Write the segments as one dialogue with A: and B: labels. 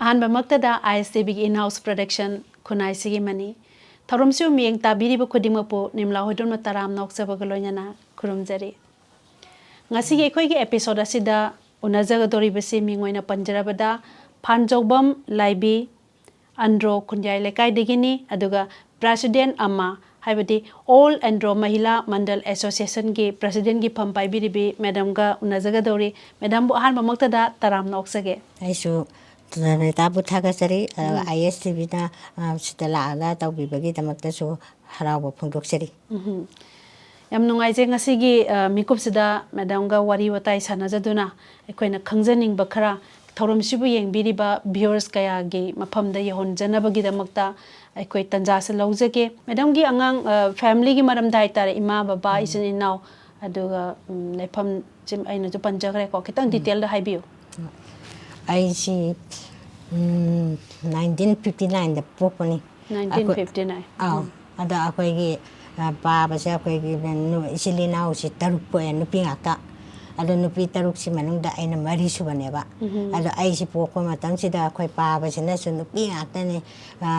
A: Ahanbamaktada ISTV in-house production Khunaishigi mani. Tharumsu miyeng tabiriba khudingmapu nimla hodon mataram noksabaga loinana khurumjari. Ngasigi ekhoigi episode asida unajagadoribasi mingoina panjarabada Phanjoubam Laibi Andro Khunjai Lekai Digini aduga President Amma haibadi All Andro Mahila Mandal Association gi President gi phampai biribi Madam ga unajagadori Madam bu ahanbamaktada taram noksage.
B: Aisu tabu thagasari ISTV na sitala aga tawbibagi damaktasu harawa phongdoksari.
A: Yam nungaije ngasigi mikupsida Madam ga wari watai sanajaduna ekhoina khangjaningba khara thorumsibu yengbiriba viewers kaya gi maphamda yehonjanabagi damakta ekhoi tanjase laujage Madam gi angang family gi maramda haitare ima baba isin inau aduga lepham jim aina ju panjagre ko khitang detail da haibiu.
B: I see 1959 the popani
A: 1959
B: ada akoigi baba se akoigi isilina usi tarukpo nupi ngaka ada nupi taruk si manungda aina mari subaneba ada ai si poko matang sida akoi baba se na su nupi ngaka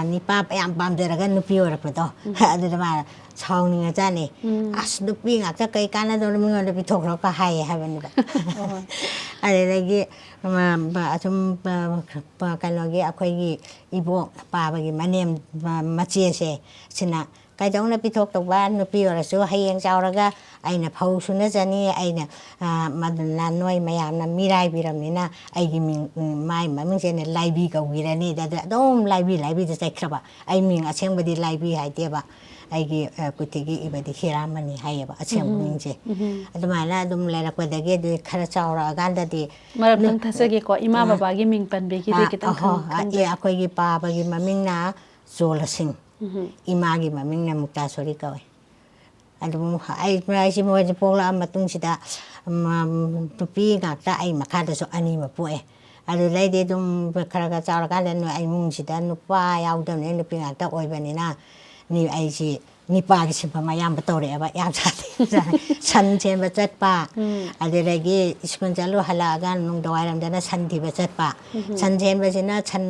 B: ni papa yam pamderaga nupi orapato ada ma chawninga jani as nupi ngaka kai kana do mingonda pithokro ka hai habenba adagi asum kanogi akoigi ibo babagi manem machiese sina kaidongna pithok tawba nupi orasu hayeng chawraga aina phau suna jani aina madna noi mayamna mirai biramnina aigi mai mamingse ne laibi kawirani da dom laibi da chaikraba ai ming asengbadi laibi haiteba aigi kutigi ibadi hiramani hayeba asengmingse adumana adum lerakwadagi de khara chawra ganda di
A: marapang thasage ko ima baba gi ming panbe gi de kitang khang
B: akoigi baba gi mamingna zolasing imagi mamingna muktasori kawai adum ai si mo pokla matung sida tupi ngakta ai makada so ani mapoe adu leide dum khara chawra ganda no ai mung sida nupa yaudam ne nupi ngakta oibanina ni ai si nipa gi simpa mayam batore aba yam sati san chemba chatpa adilagi iskun chalu halaga nung dawairam dana san diba chatpa san chemba sina san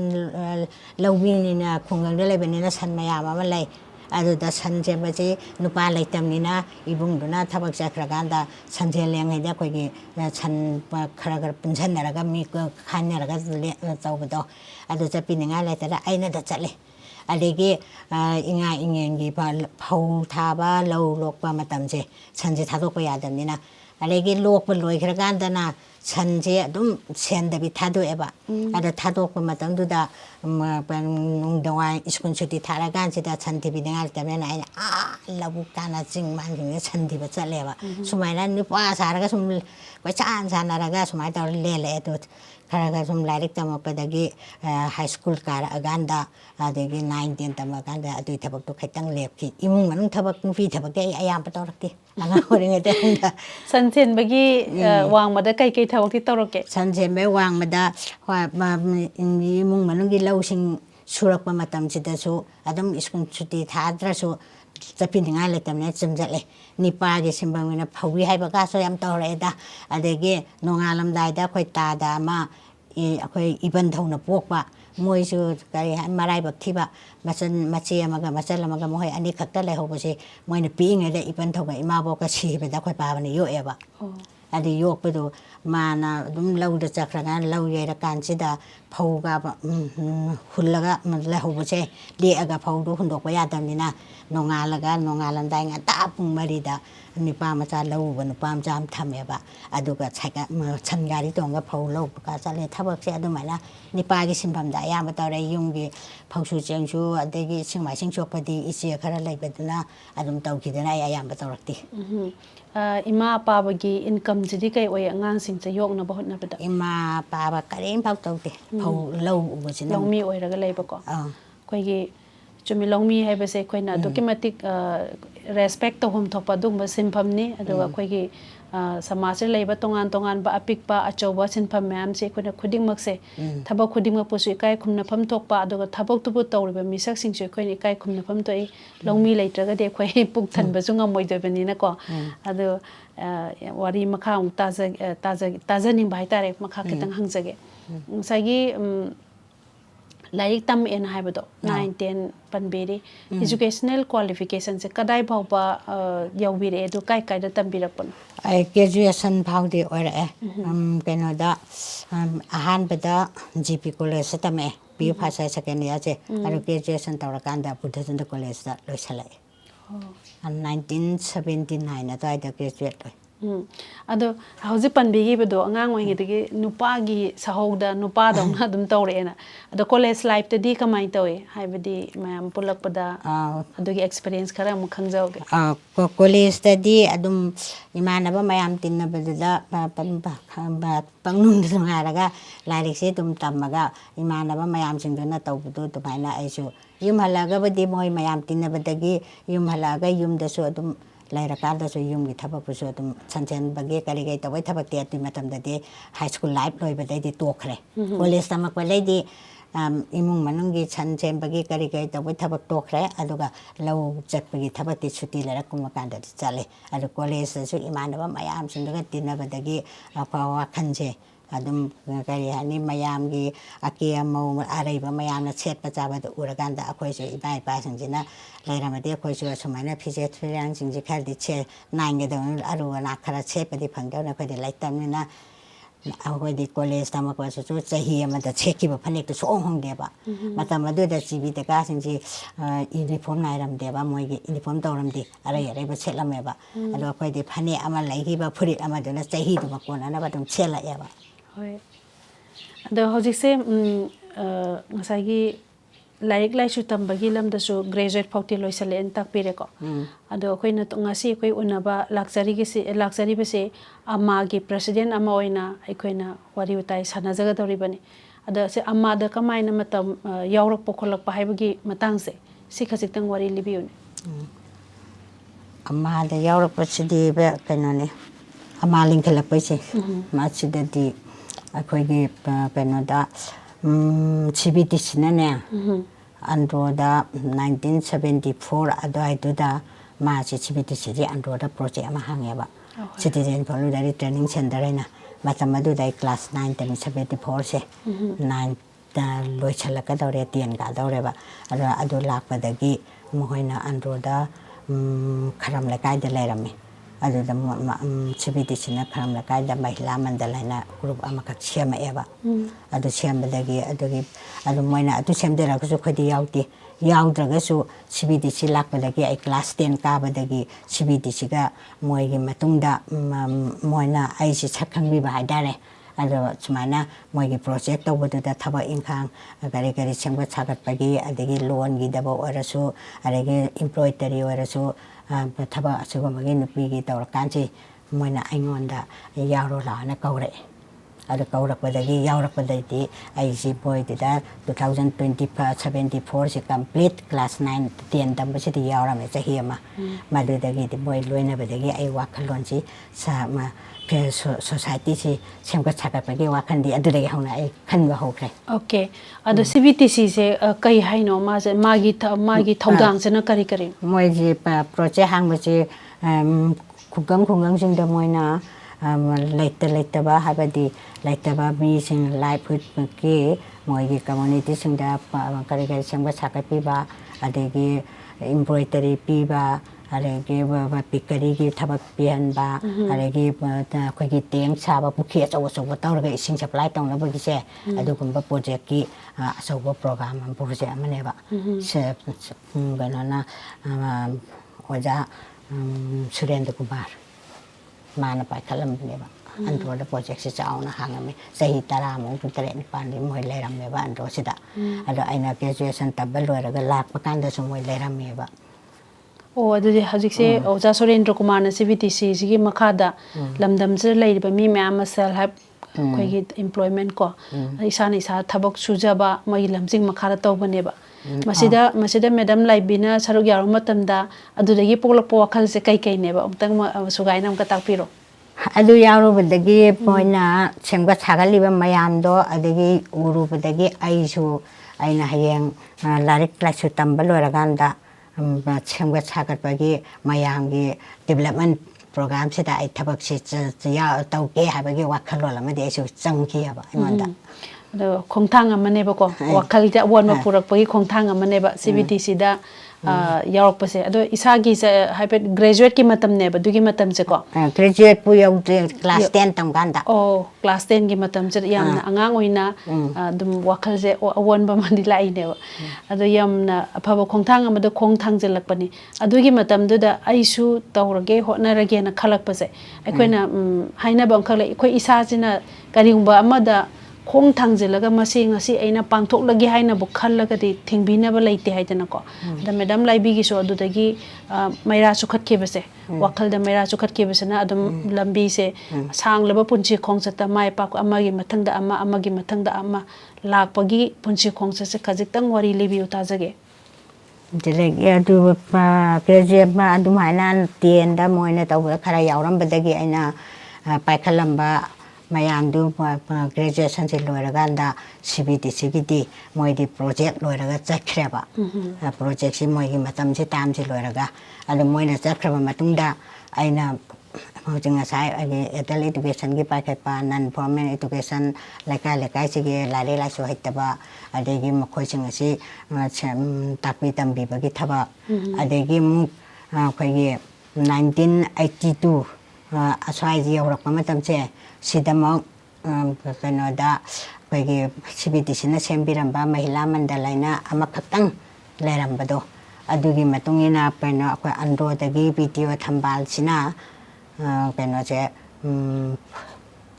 B: lawini na khungang de lebenina san mayam ama lai aduda san chemba chi nupa laitamnina ibungduna thabak chakraganda san cheleng haida koigi san khara punsanaraga mi khanaraga tawbado adu chapininga laitara aina da chale adegi inga ingengi phau thaba lau lokpa matamse sanje thadokpa yadamnina adegi lokpa loikragandana sanje adum sendabi thadoeba ada thadokpa matamduda nungdawai iskun chuti tharaganchida santibi ningal tamena aina labu kana jingmanjing sandiba chaleba sumaina nipa saraga sum kochan sanaraga sumai tor lele etut kharaga sum lairik tamakpadagi high school kara aganda adegi 9 10 tamakanda adui thabak to khaitang lepki imung manung thabak nupi thabak de ayam patorki anga horinga de
A: sanchen bagi wangmada kai kai thabak ti toroke
B: sanchen be wangmada imung manungi lausing surakpa matam sidasu adam iskun chuti thadrasu chapininga letamne chimjale nipa ge simbangina phawi haiba ka so yam tawreda adegi nongalamdaida khoi tada ma akhoi iban thona pokpa moisu kari marai bakhiba masan machi amaga masal amaga mohai ani khakta lehobase moina piinga de iban thoga imabo ka sibeda khoi pabani yoeba adi yokpedo mana dum lauda chakranga lau yera kansida phauga hullaga lehobase de aga phaudo hundokpa yadamnina nongalaga nongalandai nga tapung marida nipa macha lauba nupa jam thameba aduga chaga changari tonga phau lau ka chale thabak se adumana nipa gi simpamda yamba tawre yumgi phausu chengsu adegi singmai singchokpadi iche khara leibeduna adum tawkidana ayamba tawrakti
A: ima pabagi income jidi kai oi angang sing cha yok na bahut na bada
B: ima paba karim phau tawte phau lau ubachina
A: longmi oiraga leiba ko koi gi chumi longmi haibase koina documentic respect to hum thokpa dung ba simpamni aduga koi gi samaj leiba tongan tongan ba apikpa achoba sinpham myam se koina khuding makse thabak khuding ma pusu kai khumna pham thokpa aduga thabak tubu tawriba misak singche koini kai khumna pham toi longmi leitraga de khoi puk thanba junga moidobani na ko adu wari makha taza ning bai tare makha kitang hangjage sagi like तम N हाइबदो 9 10 पनबेरी educational qualification से कदाई भावबा यौबिरे दो काय काय the तंबिरकपन
B: I graduation भावदे ओरे केनोदा अहानबदा GP college तमे P fossa second year से अरु graduation तौरकांदा Budhachandra college दा लोइसलाय 1979 अताइदा ग्रेजुएट होय
A: अदो हौजे पनबीगिबदो अंगांग ओइगेदगी नुपागी सहोदा नुपादौना अदुम तौरेना अदो कॉलेज लाइफ तदी कमाई तौए हाइबदी मयाम पुलकपदा अदोगी एक्सपीरियंस खरा मु खंगजाओगे
B: कॉलेज तदी अदुम इमानबा मयाम तिन्नबददा पंगनुंग दुंगारगा लाइरिक दुम तम्मगा इमानबा मयाम सिंगदना तौबदो दुमाइना आइसु युम हलागबदी मोय मयाम तिन्नबदगी युम हलागा युमदसु अदुम लाइरकादसु युमगी थबकसु अदुम सनसेनबगे करिगै तबै थबकते अतु मतमददि हाई स्कूल लाइफ लोइबदैदि तोखरे कॉलेज तमकबलैदि इमुंग मनुंगी सनसेनबगे करिगै तबै थबक तोखरे अदुगा लौ चटपगी थबकति छुट्टी लेरकुमकांददि चले अदु कॉलेजदसु इमानबा मयाम सिंदगा तिन्नबदगी वाखनसे अदुम करी हानि मयामगी अके अमौ अरैबा मयामना सेटपा चाबदु उरगांदा अखोइसु इबा इपासिंजिना लैरमदि अखोइसु असुमाइना फिजेट फिरांसिंजि खरदि छे नांगेदो अरुना खरा सेपदि फंगदौना खदि लाइतमनिना अखोइदि कॉलेज तमकसु चही अमदा छेकिबा फनेक्तु सोंग होंगदेबा मतम अदुदा जीबी दकासिंजि यूनिफॉर्म नाइरमदेबा मोइगी यूनिफॉर्म तौरमदि अरै अरैबा सेलमेबा अदो अखोइदि फने अमा लैगिबा फुरित अमदुना चही दुमा कोनाना बदुम सेलाएबा
A: होय अदो हौजिसे ngसागी लाइक लाइसु तंबगी लमदसु ग्रेजुएट फाउटी लोइसले एन ताकपिरेको अदो अखोइना ngasi अखोइ उनबा लाक्चरी बसे अमागी प्रेसिडेंट अमा ओइना अखोइना वारि उताइ सानाजगदौरिबनी अदो से अमादा कमाइना मतम यावरक पोखलक हाइबगी मतंगसे सिखसितंग वारि लिबियुने
B: अमादा यावरक पसिदि बे कनोने अमा लिंखलक पैसे माचिददि अखोइगी कनोदा CBTCने अंड्रोदा 1974 अदुदा माची CBTC अंड्रोदा प्रोजेक्ट अमा हांगेबा सिटीजन फॉलोडरी ट्रेनिंग सेंटर हैना मतम अदुदा क्लास 9 तमी 74 से 9 लोइछलक दौरे 10 का दौरेबा अदु लाकपदगी मोहैना अंड्रोदा खरम लकाइदा लेरमे अदुदा CBTCना खरम लकाइदा महिला मंडल हैना ग्रुप अमखक सेमएबा अदु सेमबदगी अदुगी अदु मोइना अदु सेमदेरगसु खदि याउती याउद्रगसु CBTC लाकपदगी आई क्लास 10 काबदगी CBTC गा मोइगी मतुंगदा मोइना आइसि छखंगबिबा हाइदारे अदो सुमाइना मोइगी प्रोजेक्ट तौबदुदा थबा इंखांग गरि गरि सेमबा छागतपगी अदगी लोन गी दबो ओरसु अदगी एम्प्लॉयटरी ओरसु थबा असुगमगी नुपीगी तौरकांची मोइना आइंगोंदा यारो लाना कौरे अदो कौरकपदगी यावरकपदगी आइसि बोइदिदा 2024 से कंप्लीट क्लास 9 10 तंबसिदि यावरमे चहियमा मदुदगी बोइ लोइनबदगी आई वाखलोनची सा सोसाइटी से सेमका छागतपगी वाखंदी अदुदगी हौना आई खनबा होख्रे
A: ओके अदो CBTC से कई हाइनो मागी थौदांग से न करी करी
B: मोइजी प्रोजेक्ट हांगबसे खुगंग सिंग द मोइना लेतबा हाबदी लेतबा मीसिंग लाइफ के मोइगी कम्युनिटी सिंग द करी सेमका छागतपिबा अदगी एम्प्लॉयटरी पिबा अरेगी पिकरी की थबक पिहनबा अरेगी अखोइगी टेंग साबा पुखी अचौबा तौरगा इसिंग सप्लाई तौनबगिसे अदुगुंबा प्रोजेक्ट की अचौबा प्रोग्राम प्रोजेक्ट अमनेबा से गनना ओजा सुरेंद्र कुमार माना पाइखलमनेबा अंड्रोदा प्रोजेक्ट से चाउना हांगमे सही 13 तरह निपानी मोइ लेरमेबा अंड्रोसिदा अदो आइना ग्रेजुएशन तब्बल लोरगा लाकपा कांदसु मोइ लेरमेबा
A: ओ अदुदि हजिसे ओजा सुरेंद्र कुमार ने CBTC सिगी मखादा लमदम से लेरिबा मी मैम सेल हेल्प खोइगी एम्प्लॉयमेंट को इसा थबक सुजबा मई लमजिंग मखादा तौबनेबा मसिदा मैडम लाइबिना सरुक यारो मतमदा अदुदगी पोलप वखल से कई नेबा अमतंग सुगाइना अमका ताकपिरो
B: अदु यारोबदगी पोइना सेमगा छागलिबा मयामदो अदगी उरुबदगी आइसु आइना हयेंग लारिक क्लासु तंबा लोरगांदा सेमगा छागतपगी मयामगी डेवलपमेंट प्रोग्राम से थबक से तौके हाबगी वाखलोल अमदि आइसु चंगखि हाबा इमंदा
A: ꯑꯗꯣ ꯈꯣꯡꯊꯥꯡ ꯑꯃꯅꯦꯕꯀꯣ ꯋꯥꯈꯜꯗ ꯑꯋꯣꯟꯕ ꯄꯨꯔꯛꯄꯒꯤ ꯈꯣꯡꯊꯥꯡ ꯑꯃꯅꯦꯕ CBTCꯗ ꯌꯥꯎꯔꯛꯄꯁꯦ ꯑꯗꯣ ꯏꯁꯥꯒꯤ ꯍꯥꯏꯐꯦꯠ ꯒ꯭ꯔꯦꯖꯨꯋꯦꯠꯀꯤ ꯃꯇꯝꯅꯦꯕ ꯑꯗꯨꯒꯤ ꯃꯇꯝꯁꯦꯀꯣ
B: ꯒ꯭ꯔꯦꯖꯨꯋꯦꯠ ꯄꯨ ꯌꯧꯗ꯭ꯔꯤ ꯀ꯭ꯂꯥꯁ 10 ꯇꯝꯀꯥꯟꯗ
A: ꯀ꯭ꯂꯥꯁ 10ꯒꯤ ꯃꯇꯝꯁꯤꯗ ꯌꯥꯝꯅ ꯑꯉꯥꯡ ꯑꯣꯏꯅ ꯑꯗꯨꯝ ꯋꯥꯈꯜꯁꯦ ꯑꯑꯣꯟꯕ ꯑꯃꯗꯤ ꯂꯥꯛꯏꯅꯦꯕ ꯑꯗꯣ ꯌꯥꯝꯅ ꯑꯐꯕ ꯈꯣꯡꯊꯥꯡ ꯑꯃꯗ ꯈꯣꯡ ꯊꯥꯡꯖꯤꯜꯂꯛꯄꯅꯤ ꯑꯗꯨꯒꯤ ꯃꯇꯝꯗꯨꯗ ꯑꯩꯁꯨ ꯇꯧꯔꯒꯦ ꯍꯣꯠꯅꯔꯒꯦꯅ ꯈꯜꯂꯛꯄꯁꯦ ꯑꯩꯈꯣꯏꯅ ꯍꯥꯏꯅꯕ ꯑꯃꯈꯛ ꯂꯩ ꯑꯩꯈꯣꯏ ꯏꯁꯥꯁꯤꯅ ꯀꯔꯤꯒꯨꯝꯕ ꯑꯃꯗ ꯈꯣꯡ ꯊꯥꯡꯖꯤꯜꯂꯒ ꯃꯁꯤ ꯉꯁꯤ ꯑꯩꯅ ꯄꯥꯡꯊꯣꯛꯂꯒꯦ ꯍꯥꯏꯅꯕꯨ ꯈꯜꯂꯒꯗꯤ ꯊꯤꯡꯕꯤꯅꯕ ꯂꯩꯇꯦ ꯍꯥꯏꯗꯅꯀꯣ ꯑꯗ ꯃꯦꯗꯥꯝ ꯂꯥꯏꯕꯤꯒꯤꯁꯨ ꯑꯗꯨꯗꯒꯤ ꯃꯩꯔꯥ ꯆꯨꯈꯠꯈꯤꯕꯁꯦ ꯋꯥꯈꯜꯗ ꯃꯩꯔꯥ ꯆꯨꯈꯠꯈꯤꯕꯁꯤꯅ ꯑꯗꯨꯝ ꯂꯝꯕꯤꯁꯦ ꯁꯥꯡꯂꯕ ꯄꯨꯟꯁꯤ ꯈꯣꯡꯆꯠꯇ ꯃꯥꯏ ꯄꯥꯛꯄ ꯑꯃꯒꯤ ꯃꯊꯪꯗ ꯑꯃ ꯑꯃꯒꯤ ꯃꯊꯪꯗ ꯑꯃ ꯂꯥꯛꯄꯒꯤ ꯄꯨꯟꯁꯤ ꯈꯣꯡꯆꯠꯁꯦ ꯈꯖꯤꯛꯇꯪ ꯋꯥꯔꯤ ꯂꯤꯕꯤꯌꯨ ꯇꯥꯖꯒꯦ
B: ꯑꯗꯨ ꯒ꯭ꯔꯦꯖꯨꯋꯦꯠ ꯑꯗꯨꯃꯥꯏꯅ 10ꯗ ꯃꯣꯏꯅ ꯇꯧꯕꯗ ꯈꯔ ꯌꯥꯎꯔꯝꯕꯗꯒꯤ ꯑꯩꯅ ꯄꯥꯏꯈꯠꯂꯝꯕ ꯃꯌꯥꯝꯗꯨ ꯒ꯭ꯔꯦꯖꯨꯋꯦꯁꯟꯁꯤ ꯂꯣꯏꯔꯀꯥꯟꯗ CBTCꯒꯤꯗꯤ ꯃꯣꯏꯗꯤ ꯄ꯭ꯔꯣꯖꯦꯛ ꯂꯣꯏꯔꯒ ꯆꯠꯈ꯭ꯔꯦꯕ ꯄ꯭ꯔꯣꯖꯦꯛꯁꯤ ꯃꯣꯏꯒꯤ ꯃꯇꯝꯁꯤ ꯇꯥꯝꯁꯤ ꯂꯣꯏꯔꯒ ꯑꯗꯨ ꯃꯣꯏꯅ ꯆꯠꯈ꯭ꯔꯕ ꯃꯇꯨꯡꯗ ꯑꯩꯅ ꯍꯧꯖꯤꯛ ꯉꯁꯥꯏ ꯑꯩꯒꯤ ꯑꯦꯗꯜ ꯏꯗꯨꯀꯦꯁꯟꯒꯤ ꯄꯥꯏꯈꯠꯄ ꯅꯟ ꯐꯣꯔꯃꯦꯜ ꯏꯗꯨꯀꯦꯁꯟ ꯂꯩꯀꯥꯏ ꯂꯩꯀꯥꯏꯁꯤꯒꯤ ꯂꯥꯏꯔꯤꯛ ꯂꯥꯏꯁꯨ ꯍꯩꯇꯕ ꯑꯗꯒꯤ ꯃꯈꯣꯏꯁꯤꯡ ꯑꯁꯤ ꯇꯥꯛꯄꯤ ꯇꯝꯕꯤꯕꯒꯤ ꯊꯕꯛ ꯑꯗꯒꯤ ꯑꯃꯨꯛ ꯑꯩꯈꯣꯏꯒꯤ 1982 ꯑꯁ꯭ꯋꯥꯏꯁꯤ ꯌꯧꯔꯛꯄ ꯃꯇꯝꯁꯦ ꯁꯤꯗꯃꯛ ꯀꯩꯅꯣꯗ ꯑꯩꯈꯣꯏꯒꯤ CBTCꯅ ꯁꯦꯝꯕꯤꯔꯝꯕ ꯃꯍꯤꯂꯥ ꯃꯟꯗꯜ ꯍꯥꯏꯅ ꯑꯃꯈꯛꯇꯪ ꯂꯩꯔꯝꯕꯗꯣ ꯑꯗꯨꯒꯤ ꯃꯇꯨꯡ ꯏꯟꯅ ꯀꯩꯅꯣ ꯑꯩꯈꯣꯏ ꯑꯟꯗ꯭ꯔꯣꯗꯒꯤ BTO ꯊꯝꯕꯥꯜꯁꯤꯅ ꯀꯩꯅꯣꯁꯦ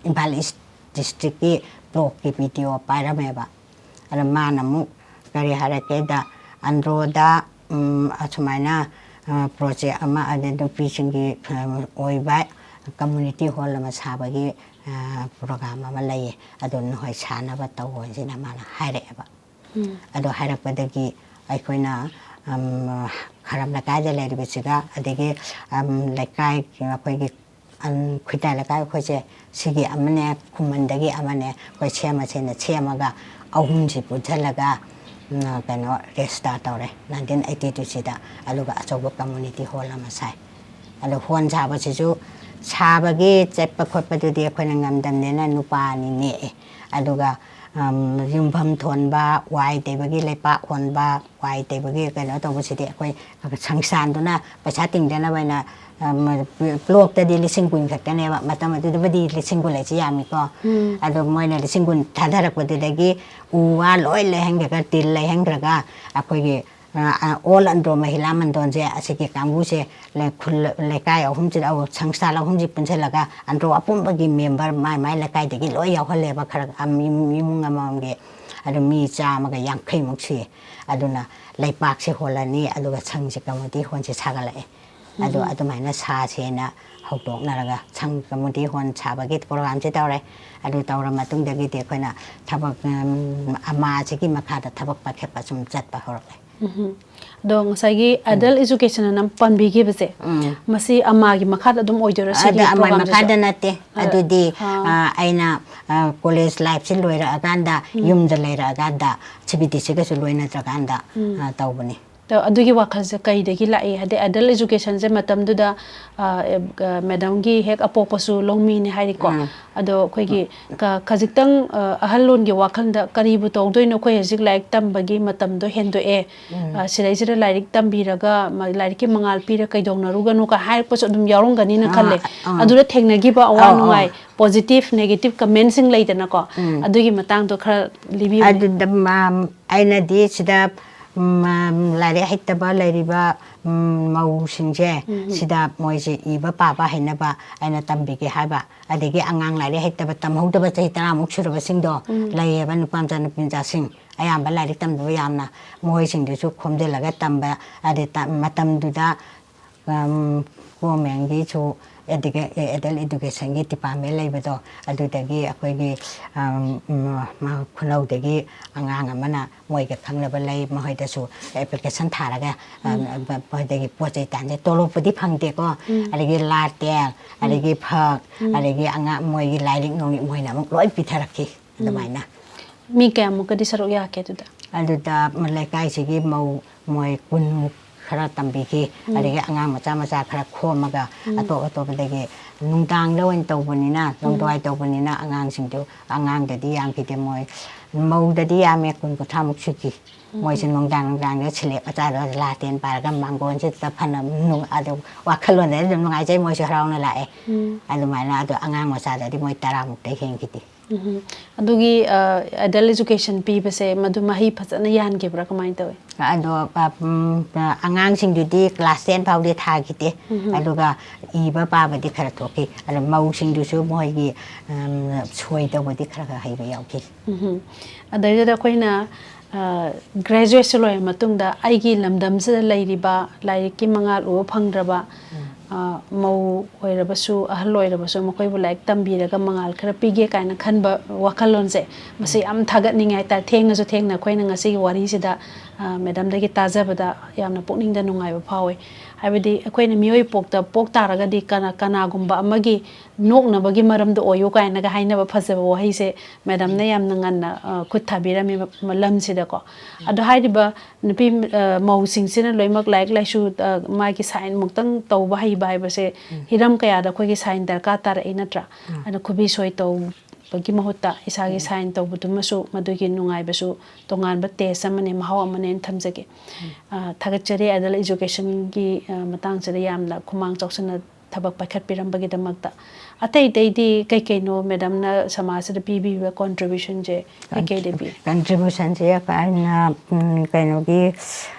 B: ꯏꯝꯐꯥꯜ ꯏꯁ ꯗꯤꯁꯇ꯭ꯔꯤꯛꯀꯤ ꯕ꯭ꯂꯣꯛꯀꯤ BTO ꯄꯥꯏꯔꯝꯃꯦꯕ ꯑꯗ ꯃꯥꯅ ꯑꯃꯨꯛ ꯀꯔꯤ ꯍꯥꯏꯔꯛꯀꯦꯗ ꯑꯟꯗ꯭ꯔꯣꯗ ꯑꯁꯨꯃꯥꯏꯅ ꯄ꯭ꯔꯣꯖꯦꯛ ꯑꯃ ꯑꯗꯩ ꯅꯨꯄꯤꯁꯤꯡꯒꯤ ꯑꯣꯏꯕ ꯀꯝꯃꯨꯅꯤꯇꯤ ꯍꯣꯜ ꯑꯃ ꯁꯥꯕꯒꯤ ꯄ꯭ꯔꯣꯒ꯭ꯔꯥꯝ ꯑꯃ ꯂꯩꯌꯦ ꯑꯗꯨ ꯅꯈꯣꯏ ꯁꯥꯟꯅꯕ ꯇꯧꯋꯣꯁꯤꯅ ꯃꯥꯅ ꯍꯥꯏꯔꯛꯑꯦꯕ ꯑꯗꯣ ꯍꯥꯏꯔꯛꯄꯗꯒꯤ ꯑꯩꯈꯣꯏꯅ ꯈꯔꯝ ꯂꯩꯀꯥꯏꯗ ꯂꯩꯔꯤꯕꯁꯤꯒ ꯑꯗꯒꯤ ꯂꯩꯀꯥꯏ ꯑꯩꯈꯣꯏꯒꯤ ꯈꯨꯇꯥꯏ ꯂꯩꯀꯥꯏ ꯑꯩꯈꯣꯏꯁꯦ ꯁꯤꯒꯤ ꯑꯃꯅꯦ ꯈꯨꯃꯟꯗꯒꯤ ꯑꯃꯅꯦ ꯑꯩꯈꯣꯏ ꯁꯦꯝꯃꯒ ꯑꯍꯨꯝꯁꯤ ꯄꯨꯟꯁꯤꯜꯂꯒ ꯀꯩꯅꯣ ꯔꯦꯖꯤꯁꯇꯥꯔ ꯇꯧꯔꯦ 1982ꯁꯤꯗ ꯑꯗꯨꯒ ꯑꯆꯧꯕ ꯀꯝꯃꯨꯅꯤꯇꯤ ꯍꯣꯜ ꯑꯃ ꯁꯥꯏ ꯑꯗꯣ ꯍꯣꯜ ꯁꯥꯕꯁꯤꯁꯨ ꯁꯥꯕꯒꯤ ꯆꯠꯄ ꯈꯣꯠꯄꯗꯨꯗꯤ ꯑꯩꯈꯣꯏꯅ ꯉꯝꯗꯝꯅꯤꯅ ꯅꯨꯄꯥ ꯑꯅꯤ ꯅꯦꯛꯑꯦ ꯑꯗꯨꯒ ꯌꯨꯝꯐꯝ ꯊꯣꯟꯕ ꯋꯥꯏ ꯇꯩꯕꯒꯤ ꯂꯩꯄꯥꯛ ꯍꯣꯟꯕ ꯋꯥꯏ ꯇꯩꯕꯒꯤ ꯀꯩꯅꯣ ꯇꯧꯕꯁꯤꯗꯤ ꯑꯩꯈꯣꯏ ꯁꯪꯁꯊꯥꯟꯗꯨꯅ ꯄꯩꯁా ꯇꯤꯡꯗꯅꯕ ꯑꯣꯏꯅ ꯕ꯭ꯂꯣꯛꯇꯗꯤ 10,000 ꯈꯛꯇꯅꯦꯕ ꯃꯇꯝ ꯑꯗꯨꯗꯕꯨꯗꯤ 10,000 ꯂꯩꯁꯤ ꯌꯥꯝꯃꯤꯀꯣ ꯑꯗꯣ ꯃꯣꯏꯅ 10,000 ꯊꯥꯗꯔꯛꯄꯗꯨꯗꯒꯤ ꯎ ꯋꯥ ꯂꯣꯏ ꯂꯩꯍꯟꯈ꯭ꯔꯒ ꯇꯤꯜ ꯂꯩꯍꯟꯈ꯭ꯔꯒ ꯑꯩꯈꯣꯏꯒꯤ ꯑꯣꯜ ꯑꯟꯗ꯭ꯔꯣ ꯃꯍꯤꯂꯥ ꯃꯟꯗꯣꯟꯁꯦ ꯑꯁꯤꯒꯤ ꯀꯥꯡꯕꯨꯁꯦ ꯂꯩꯀꯥꯏ ꯑꯍꯨꯝꯁꯤꯗ ꯁꯪꯁꯊꯥꯟ ꯑꯍꯨꯝꯁꯤ ꯄꯨꯟꯁꯤꯜꯂꯒ ꯑꯟꯗ꯭ꯔꯣ ꯑꯄꯨꯟꯕꯒꯤ ꯃꯦꯝꯕꯔ ꯃꯥꯏ ꯂꯩꯀꯥꯏꯗꯒꯤ ꯂꯣꯏ ꯌꯥꯎꯍꯜꯂꯦꯕ ꯈꯔ ꯏꯃꯨꯡ ꯑꯃꯃꯝꯒꯤ ꯑꯗꯨ ꯃꯤ 150ꯃꯨꯛ ꯁꯨꯏ ꯑꯗꯨꯅ ꯂꯩꯄꯥꯛꯁꯦ ꯍꯣꯜꯂꯅꯤ ꯑꯗꯨꯒ ꯁꯪꯁꯦ ꯀꯝꯃꯨꯅꯤꯇꯤ ꯍꯣꯜꯁꯦ ꯁꯥꯒꯠꯂꯛꯑꯦ ꯑꯗꯣ ꯑꯗꯨꯃꯥꯏꯅ ꯁꯥꯁꯦꯅ ꯍꯧꯗꯣꯛꯅꯔꯒ ꯁꯪ ꯀꯝꯃꯨꯅꯤꯇꯤ ꯍꯣꯜ ꯁꯥꯕꯒꯤ ꯄ꯭ꯔꯣꯒ꯭ꯔꯥꯝꯁꯦ ꯇꯧꯔꯦ ꯑꯗꯨ ꯇꯧꯔ ꯃꯇꯨꯡꯗꯒꯤꯗꯤ ꯑꯩꯈꯣꯏꯅ ꯊꯕꯛ ꯑꯃꯥꯁꯤꯒꯤ ꯃꯈꯥꯗ ꯊꯕꯛ ꯄꯥꯏꯈꯠꯄ ꯁꯨꯝ ꯆꯠꯄ ꯍꯧꯔꯛꯂꯦ
A: ꯑꯗꯣ ꯉꯁꯥꯏꯒꯤ ꯑꯦꯗꯜ ꯏꯖꯨꯀꯦꯁꯟ ꯄꯟꯕꯤꯈꯤꯕꯁꯦ ꯃꯁꯤ ꯑꯃꯥꯒꯤ ꯃꯈꯥꯗ ꯑꯗꯨꯝ ꯑꯣꯏꯗꯣꯏꯔꯥ ꯁꯤꯒꯤ ꯄ꯭ꯔꯣꯒ꯭ꯔꯥꯝꯁꯤꯁꯨ
B: ꯃꯈꯥꯗ ꯅꯠꯇꯦ ꯑꯗꯨꯗꯤ ꯑꯩꯅ ꯀꯣꯂꯦꯖ ꯂꯥꯏꯐꯁꯤ ꯂꯣꯏꯔꯛꯑꯀꯥꯟꯗ ꯌꯨꯝꯗ ꯂꯩꯔꯛꯑꯀꯥꯟꯗ CBTCꯒꯁꯨ ꯂꯣꯏꯅꯗ꯭ꯔꯀꯥꯟꯗ ꯇꯧꯕꯅꯤ
A: ꯑꯗꯨꯒꯤ ꯋꯥꯈꯜꯁꯦ ꯀꯩꯗꯒꯤ ꯂꯥꯛꯏ ꯍꯥꯏꯗꯤ ꯑꯦꯗꯜ ꯏꯖꯨꯀꯦꯁꯟꯁꯦ ꯃꯇꯝꯗꯨꯗ ꯃꯦꯗꯥꯝꯒꯤ ꯍꯦꯛ ꯑꯄꯣꯛꯄꯁꯨ ꯂꯧꯃꯤꯅꯤ ꯍꯥꯏꯔꯤꯀꯣ ꯑꯗꯣ ꯑꯩꯈꯣꯏꯒꯤ ꯈꯖꯤꯛꯇꯪ ꯑꯍꯜꯂꯣꯟꯒꯤ ꯋꯥꯈꯜꯗ ꯀꯔꯤꯕꯨ ꯇꯧꯗꯣꯏꯅꯣ ꯑꯩꯈꯣꯏ ꯍꯧꯖꯤꯛ ꯂꯥꯏꯔꯤꯛ ꯇꯝꯕꯒꯤ ꯃꯇꯝꯗꯣ ꯍꯦꯟꯗꯣꯛꯑꯦ ꯁꯤꯗꯩꯁꯤꯗ ꯂꯥꯏꯔꯤꯛ ꯇꯝꯕꯤꯔꯒ ꯂꯥꯏꯔꯤꯛꯀꯤ ꯃꯉꯥꯜ ꯄꯤꯔ ꯀꯩꯗꯧꯅꯔꯨꯒꯅꯣ ꯍꯥꯏꯔꯛꯄꯁꯨ ꯑꯗꯨꯝ ꯌꯥꯎꯔꯝꯒꯅꯤꯅ ꯈꯜꯂꯦ ꯑꯗꯨꯗ ꯊꯦꯡꯅꯈꯤꯕ ꯑꯋꯥ ꯅꯨꯡꯉꯥꯏ ꯄꯣꯖꯤꯇꯤꯚ ꯅꯦꯒꯦꯇꯤꯚ ꯀꯃꯦꯟꯁꯤꯡ ꯂꯩꯗꯅꯀꯣ ꯑꯗꯨꯒꯤ ꯃꯇꯥꯡꯗꯣ ꯈꯔ ꯂꯤꯕꯤꯌꯨ
B: ꯑꯗꯨꯗ ꯑꯩꯅꯗꯤ ꯁꯤꯗ ꯂꯥꯏꯔꯤꯛ ꯍꯩꯇꯕ ꯂꯩꯔꯤꯕ ꯃꯧꯁꯤꯡꯁꯦ ꯁꯤꯗ ꯃꯣꯏꯁꯦ ꯏꯕ ꯄꯥꯕ ꯍꯩꯅꯕ ꯑꯩꯅ ꯇꯝꯕꯤꯒꯦ ꯍꯥꯏꯕ ꯑꯗꯒꯤ ꯑꯉꯥꯡ ꯂꯥꯏꯔꯤꯛ ꯍꯩꯇꯕ ꯇꯝꯍꯧꯗꯕ ꯆꯍꯤ 10ꯃꯨꯛ ꯁꯨꯔꯕꯁꯤꯡꯗꯣ ꯂꯩꯌꯦꯕ ꯅꯨꯄꯥ ꯃꯆꯥ ꯅꯨꯄꯤ ꯃꯆꯥꯁꯤꯡ ꯑꯌꯥꯝꯕ ꯂꯥꯏꯔꯤꯛ ꯇꯝꯗꯕ ꯌꯥꯝꯅ ꯃꯣꯏꯁꯤꯡꯗꯨꯁꯨ ꯈꯣꯝꯖꯤꯜꯂꯒ ꯇꯝꯕ ꯑꯗꯩ ꯃꯇꯝꯗꯨꯗ ꯒꯣꯔꯃꯦꯟꯒꯤꯁꯨ ꯑꯦꯗꯜ ꯏꯗꯨꯀꯦꯁꯟꯒꯤ ꯗꯤꯄꯥꯔꯠꯃꯦꯟ ꯂꯩꯕꯗꯣ ꯑꯗꯨꯗꯒꯤ ꯑꯩꯈꯣꯏꯒꯤ ꯈꯨꯅꯧꯗꯒꯤ ꯑꯉꯥꯡ ꯑꯃꯅ ꯃꯣꯏꯒ ꯈꯪꯅꯕ ꯂꯩ ꯃꯈꯣꯏꯗꯁꯨ ꯑꯦꯄ꯭ꯂꯤꯀꯦꯁꯟ ꯊꯥꯔꯒ ꯃꯣꯏꯗꯒꯤ ꯄꯣꯠ ꯆꯩ ꯇꯥꯟꯖꯩ ꯇꯣꯂꯣꯞꯄꯨꯗꯤ ꯐꯪꯗꯦꯀோ ꯑꯗꯒꯤ ꯂꯥꯇꯦꯜ ꯑꯗꯒꯤ ꯐꯛ ꯑꯗꯒꯤ ꯑꯉꯥꯡ ꯃꯣꯏꯒꯤ ꯂꯥꯏꯔꯤꯛ ꯅꯣꯡꯂꯤꯛ ꯃꯣꯏꯅ ꯑꯃꯨꯛ ꯂꯣꯏ ꯄꯤꯊꯔꯛꯈꯤ ꯑꯗꯨꯃꯥꯏꯅ
A: ꯃꯤ ꯀꯌꯥꯃꯨꯛꯀꯗꯤ ꯁꯔꯨꯛ ꯌꯥꯛꯀꯦ
B: ꯑꯗꯨꯗ ꯂꯩꯀꯥꯏꯁꯤꯒꯤ ꯃꯧ ꯃꯣꯏ 10ꯃꯨꯛ khara tambiki adagi angang macha khara khomaga atopdagi nungdang da oin tawbanina longdwai tawbanina angang singdu angang dadi yam kite moi mau dadi yame kun kuthamuk chuki moi sin nungdang da chile acha da laten paraga mangon se ta phanam nung adu wakhalon da nungai jai moi se hrauna lae adu maina adu angang macha dadi moi taramuk dai heng kiti
A: adugi adult education pibase madu mahi phajana yan ge bra kamai tawe
B: ado angang singdudi class 10 paudi tha kite aduga iba pa badi khara thoki adu mau singdu su moi gi choi tawdi khara haiba yauki
A: adai da koina graduation loy matungda aigi lamdam se lairiba lairiki mangal o phangdraba mau oirabasu ahal oirabasu makoi bu laik tambiraga mangal khara pige kaina khanba wakalon se masi am thagat ningai ta thengna su thengna koina ngasi wari sida madam dagi tajabada yamna pokning da nungai ba phawe haibadi akoina mioi pokta poktaraga di kana gumba amagi nokna bagi maram do oyo kaina ga haina ba phasaba wahai se madam na yamna nganna khut thabira mi malam sida ko ado haidiba nupi mau singsina loimak laik laisu magi sign muktang tawba hai bai base hiram kaya da khogi sign darka tar inatra ana khubi soi taw bagi mahutta isagi sign taw butumasu madugi nungai basu tongan ba test amane mahaw amane thamjage thagachari adult education gi matang chari yamna khumang chauksana thabak pakhat piram bagi damakta atai dei di kai kai no madam na samaj da bb contribution je kai de bi
B: contribution je kana kai no gi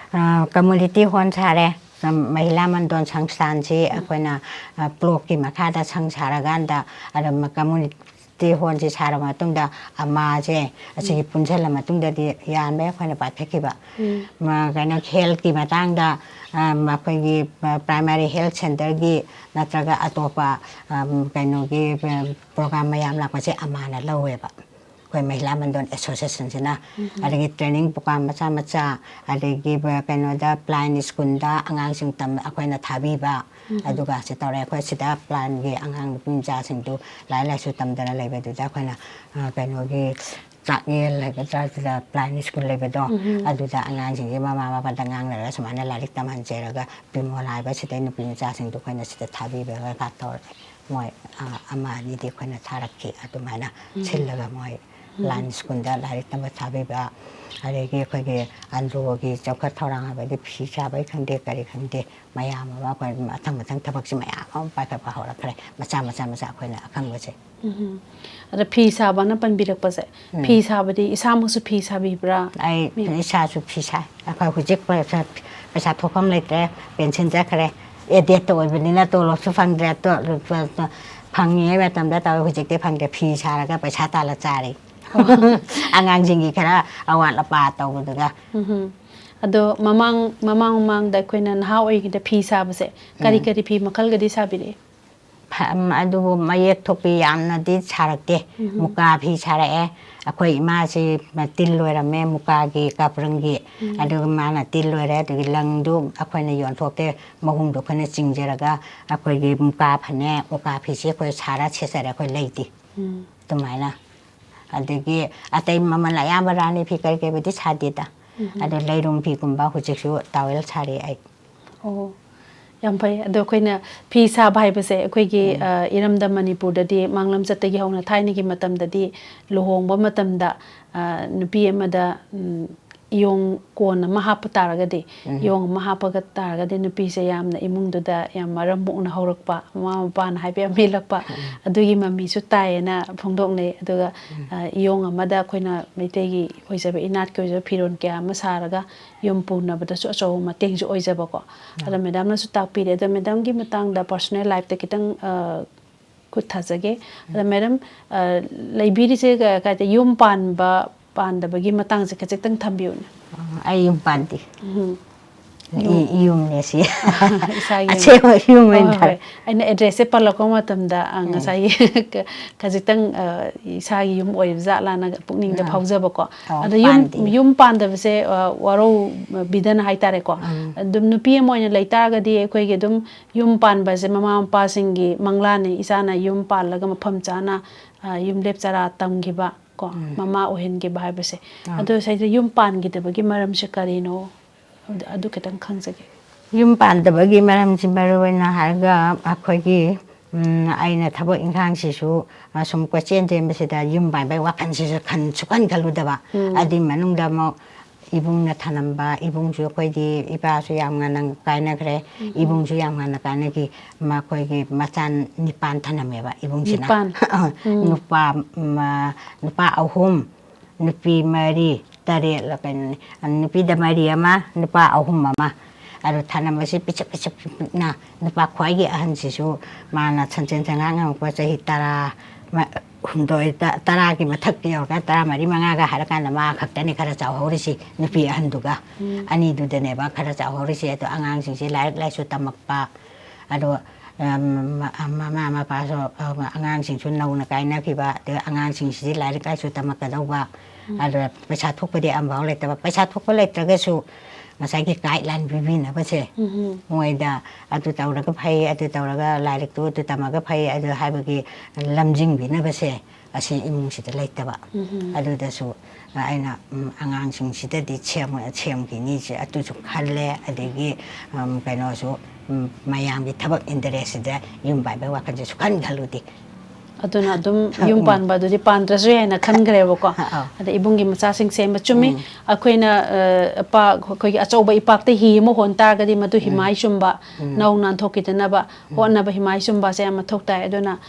B: community hon chare महिला मंडल संस्थान से अखोना block की मखादा संसारगांदा अदम community hall से सारा मतुंगदा अमा जे असिगी पुंसल मतुंगदा दि यानबे अखोना पाथेखिबा गाना health की मतंगदा मखोगी primary health centre की नत्रगा अतोपा कैनोगी प्रोग्राम मयाम लापसे अमाना लवेबा कोई महिला मंडल एसोसिएशन से ना अरे ट्रेनिंग प्रोग्राम मचा अरे कहोदा प्लान स्कूल आगाम तम अखोना थाबीबा अदुगा से तौरे अखोय सिदा प्लान गे आगाम पिंजा सिंदु लाई लाइसु तमदना लेबेदुदा अखोना कहोगी ट्रायल लेबेदा प्लान स्कूल लेबेदो अदुदा आगाम सिंगे मामा बाबा दंगांग लरा समाना लालिक तमन जेरगा पिमो लाइबा सिदा नुपिंजा सिंदु अखोना सिदा थाबीबा का तौर मोय अमा नि दे अखोना थारक्की अदुमाना छिल्लगा मोय लाइन स्कूल लाइक तब थाबीबा अरेगी अखोगी अंद्रोगी चौखट थौरांग हाबदि फी साबै खंदे करी खंदे मयाम मा कोइ मथंग मथंग थबकसि मयाम पाखा हौरखरे मचा अखोना अखंगबसे
A: अरे फी साबाना पनबिरकपसे फी साबदि इसामुसु फी साबिब्रा
B: आई इसासु फी सा अखोय हुजिक पैसा थोफम लेत्रे पेंशन जाखरे एडेट तो ओइबनिना तो लसु फंगद्रे तो फंगे मतमदा तो हुजिकते फंगदे फी सारगा पैसा ताला चारे angang jingi khara awan la pa tawduga
A: ado mamang da koina na oi da phi sabase kari phi makal gadi sabire
B: adu mayek thopi yamna di charakte muka phi charae akhoi ma si til loirame muka gi kaprangi adu mana til loire adu langdu akhoi na yon thokte mahung do khane jingjeraga akhoi gi muka phane muka phi se khoi chara chesara khoi leiti tumaina अदगी अतै ममन लायाम रानी फी करके बदि छादेदा अद लैरुम फी कुंबा हुजिकसु तावेल छारे आई
A: ओ यम फै अदो खोइना फी सा भाई बसे अखोइगी इरमदा मणिपुर ददि मांगलम चतगी हौना थाइनिगी मतम ददि लोहोंगबा मतम दा नुपी अमदा iyong kon mahap taragadi yong mahapagat taragadi nupi se yamna imungduda yam maramuk na horakpa mama pan haibe milakpa adugi mami su tayena phongdok ne aduga yong amada khoina meitegi oijabe inat ko oijabe phiron kya ma saraga yom puna bada su aso ma teng ju oijaba ko ala madam na su takpi de madam gi matang da personal life ta kitang kut thajage ala madam Laibi se ka te yom pan ba pan da bagi matang se kachitang thambiu
B: ai yum pandi yum ne si
A: isagi
B: ache yum entar
A: aina address se palako matam da ngasai kachitang isagi yum oi za la na pukning da phaujaba ko ada yum pan da se waro bidan hai tare ko dum nupi moina leita ga di ekoi ge dum yum pan ba se mama pa singi mangla ne isana yum pan laga mafam chana yum lep chara tamgi ba ko mama ohen ge bai base ado sai yum pan gi de bagi maram se karino adu ketang khangjage
B: ꯌꯨꯝ ꯄꯥꯟꯗꯕꯒꯤ ꯃꯔꯝꯁꯤ ꯃꯔꯨꯑꯣꯏꯅ ꯍꯥꯏꯔꯒ ꯑꯩꯈꯣꯏꯒꯤ ꯑꯩꯅ ꯊꯕꯛ ꯏꯪꯈꯥꯡꯁꯤꯁꯨ ꯁꯨꯝ ꯀꯣꯏꯆꯦꯟ ꯆꯦꯟꯕꯁꯤꯗ ꯌꯨꯝ ꯄꯥꯟꯕꯒꯤ ꯋꯥꯈꯜꯁꯤꯁꯨ ꯁꯨꯛꯈꯟ ꯈꯜꯂꯨꯗꯕ ꯑꯗꯨꯏ ꯃꯅꯨꯡꯗ ꯑꯃꯨꯛ 이붕나 타는바 이붕주 거기 이바수 양가는 가이나 그래 이붕주 양가는 가이나기 막 거기 마찬 니판 타는메바 이붕지나 누파 누파 아홉 누피 마리 따레 라가니 누피 다마리 아마 누파 아홉 마마 아로 타는 것이 삐쩍삐쩍나 누파 과기 한지수 마나 천천천하고 과자히 따라 hundoy taragi mathakki yorga tara mari mangaga harakana ma khaktani khara chawhorisi nupi ahanduga ani dudane ba khara chawhorisi to angang singsi laik laisu tamakpa ado mama pa so angang singsu nauna kaina kiba de angang singsi laik laisu tamakadauba ado paisa thokpadi ambaw letaba paisa thokpa letragasu masagi guideline bibina base moida adu tawraga phai adu tawraga laik tu adu tamaga phai adu haibagi lamjing bina base asi imungsida leitaba adu dasu aina angangsing sidadi chemgi ni je atu su khalle adegi kaino su mayamgi thabak interest da yumbai ba wakanje su kan khaludi
A: aduna dum yum pan ba dudi pandrasu yana khangre bako ada ibungi macha sing sem chumi akoina pa khoi achauba ipak te hi mo hon tar gadi matu himai sumba nau nan thokitana ba honna ba himai sumba se ama thoktai aduna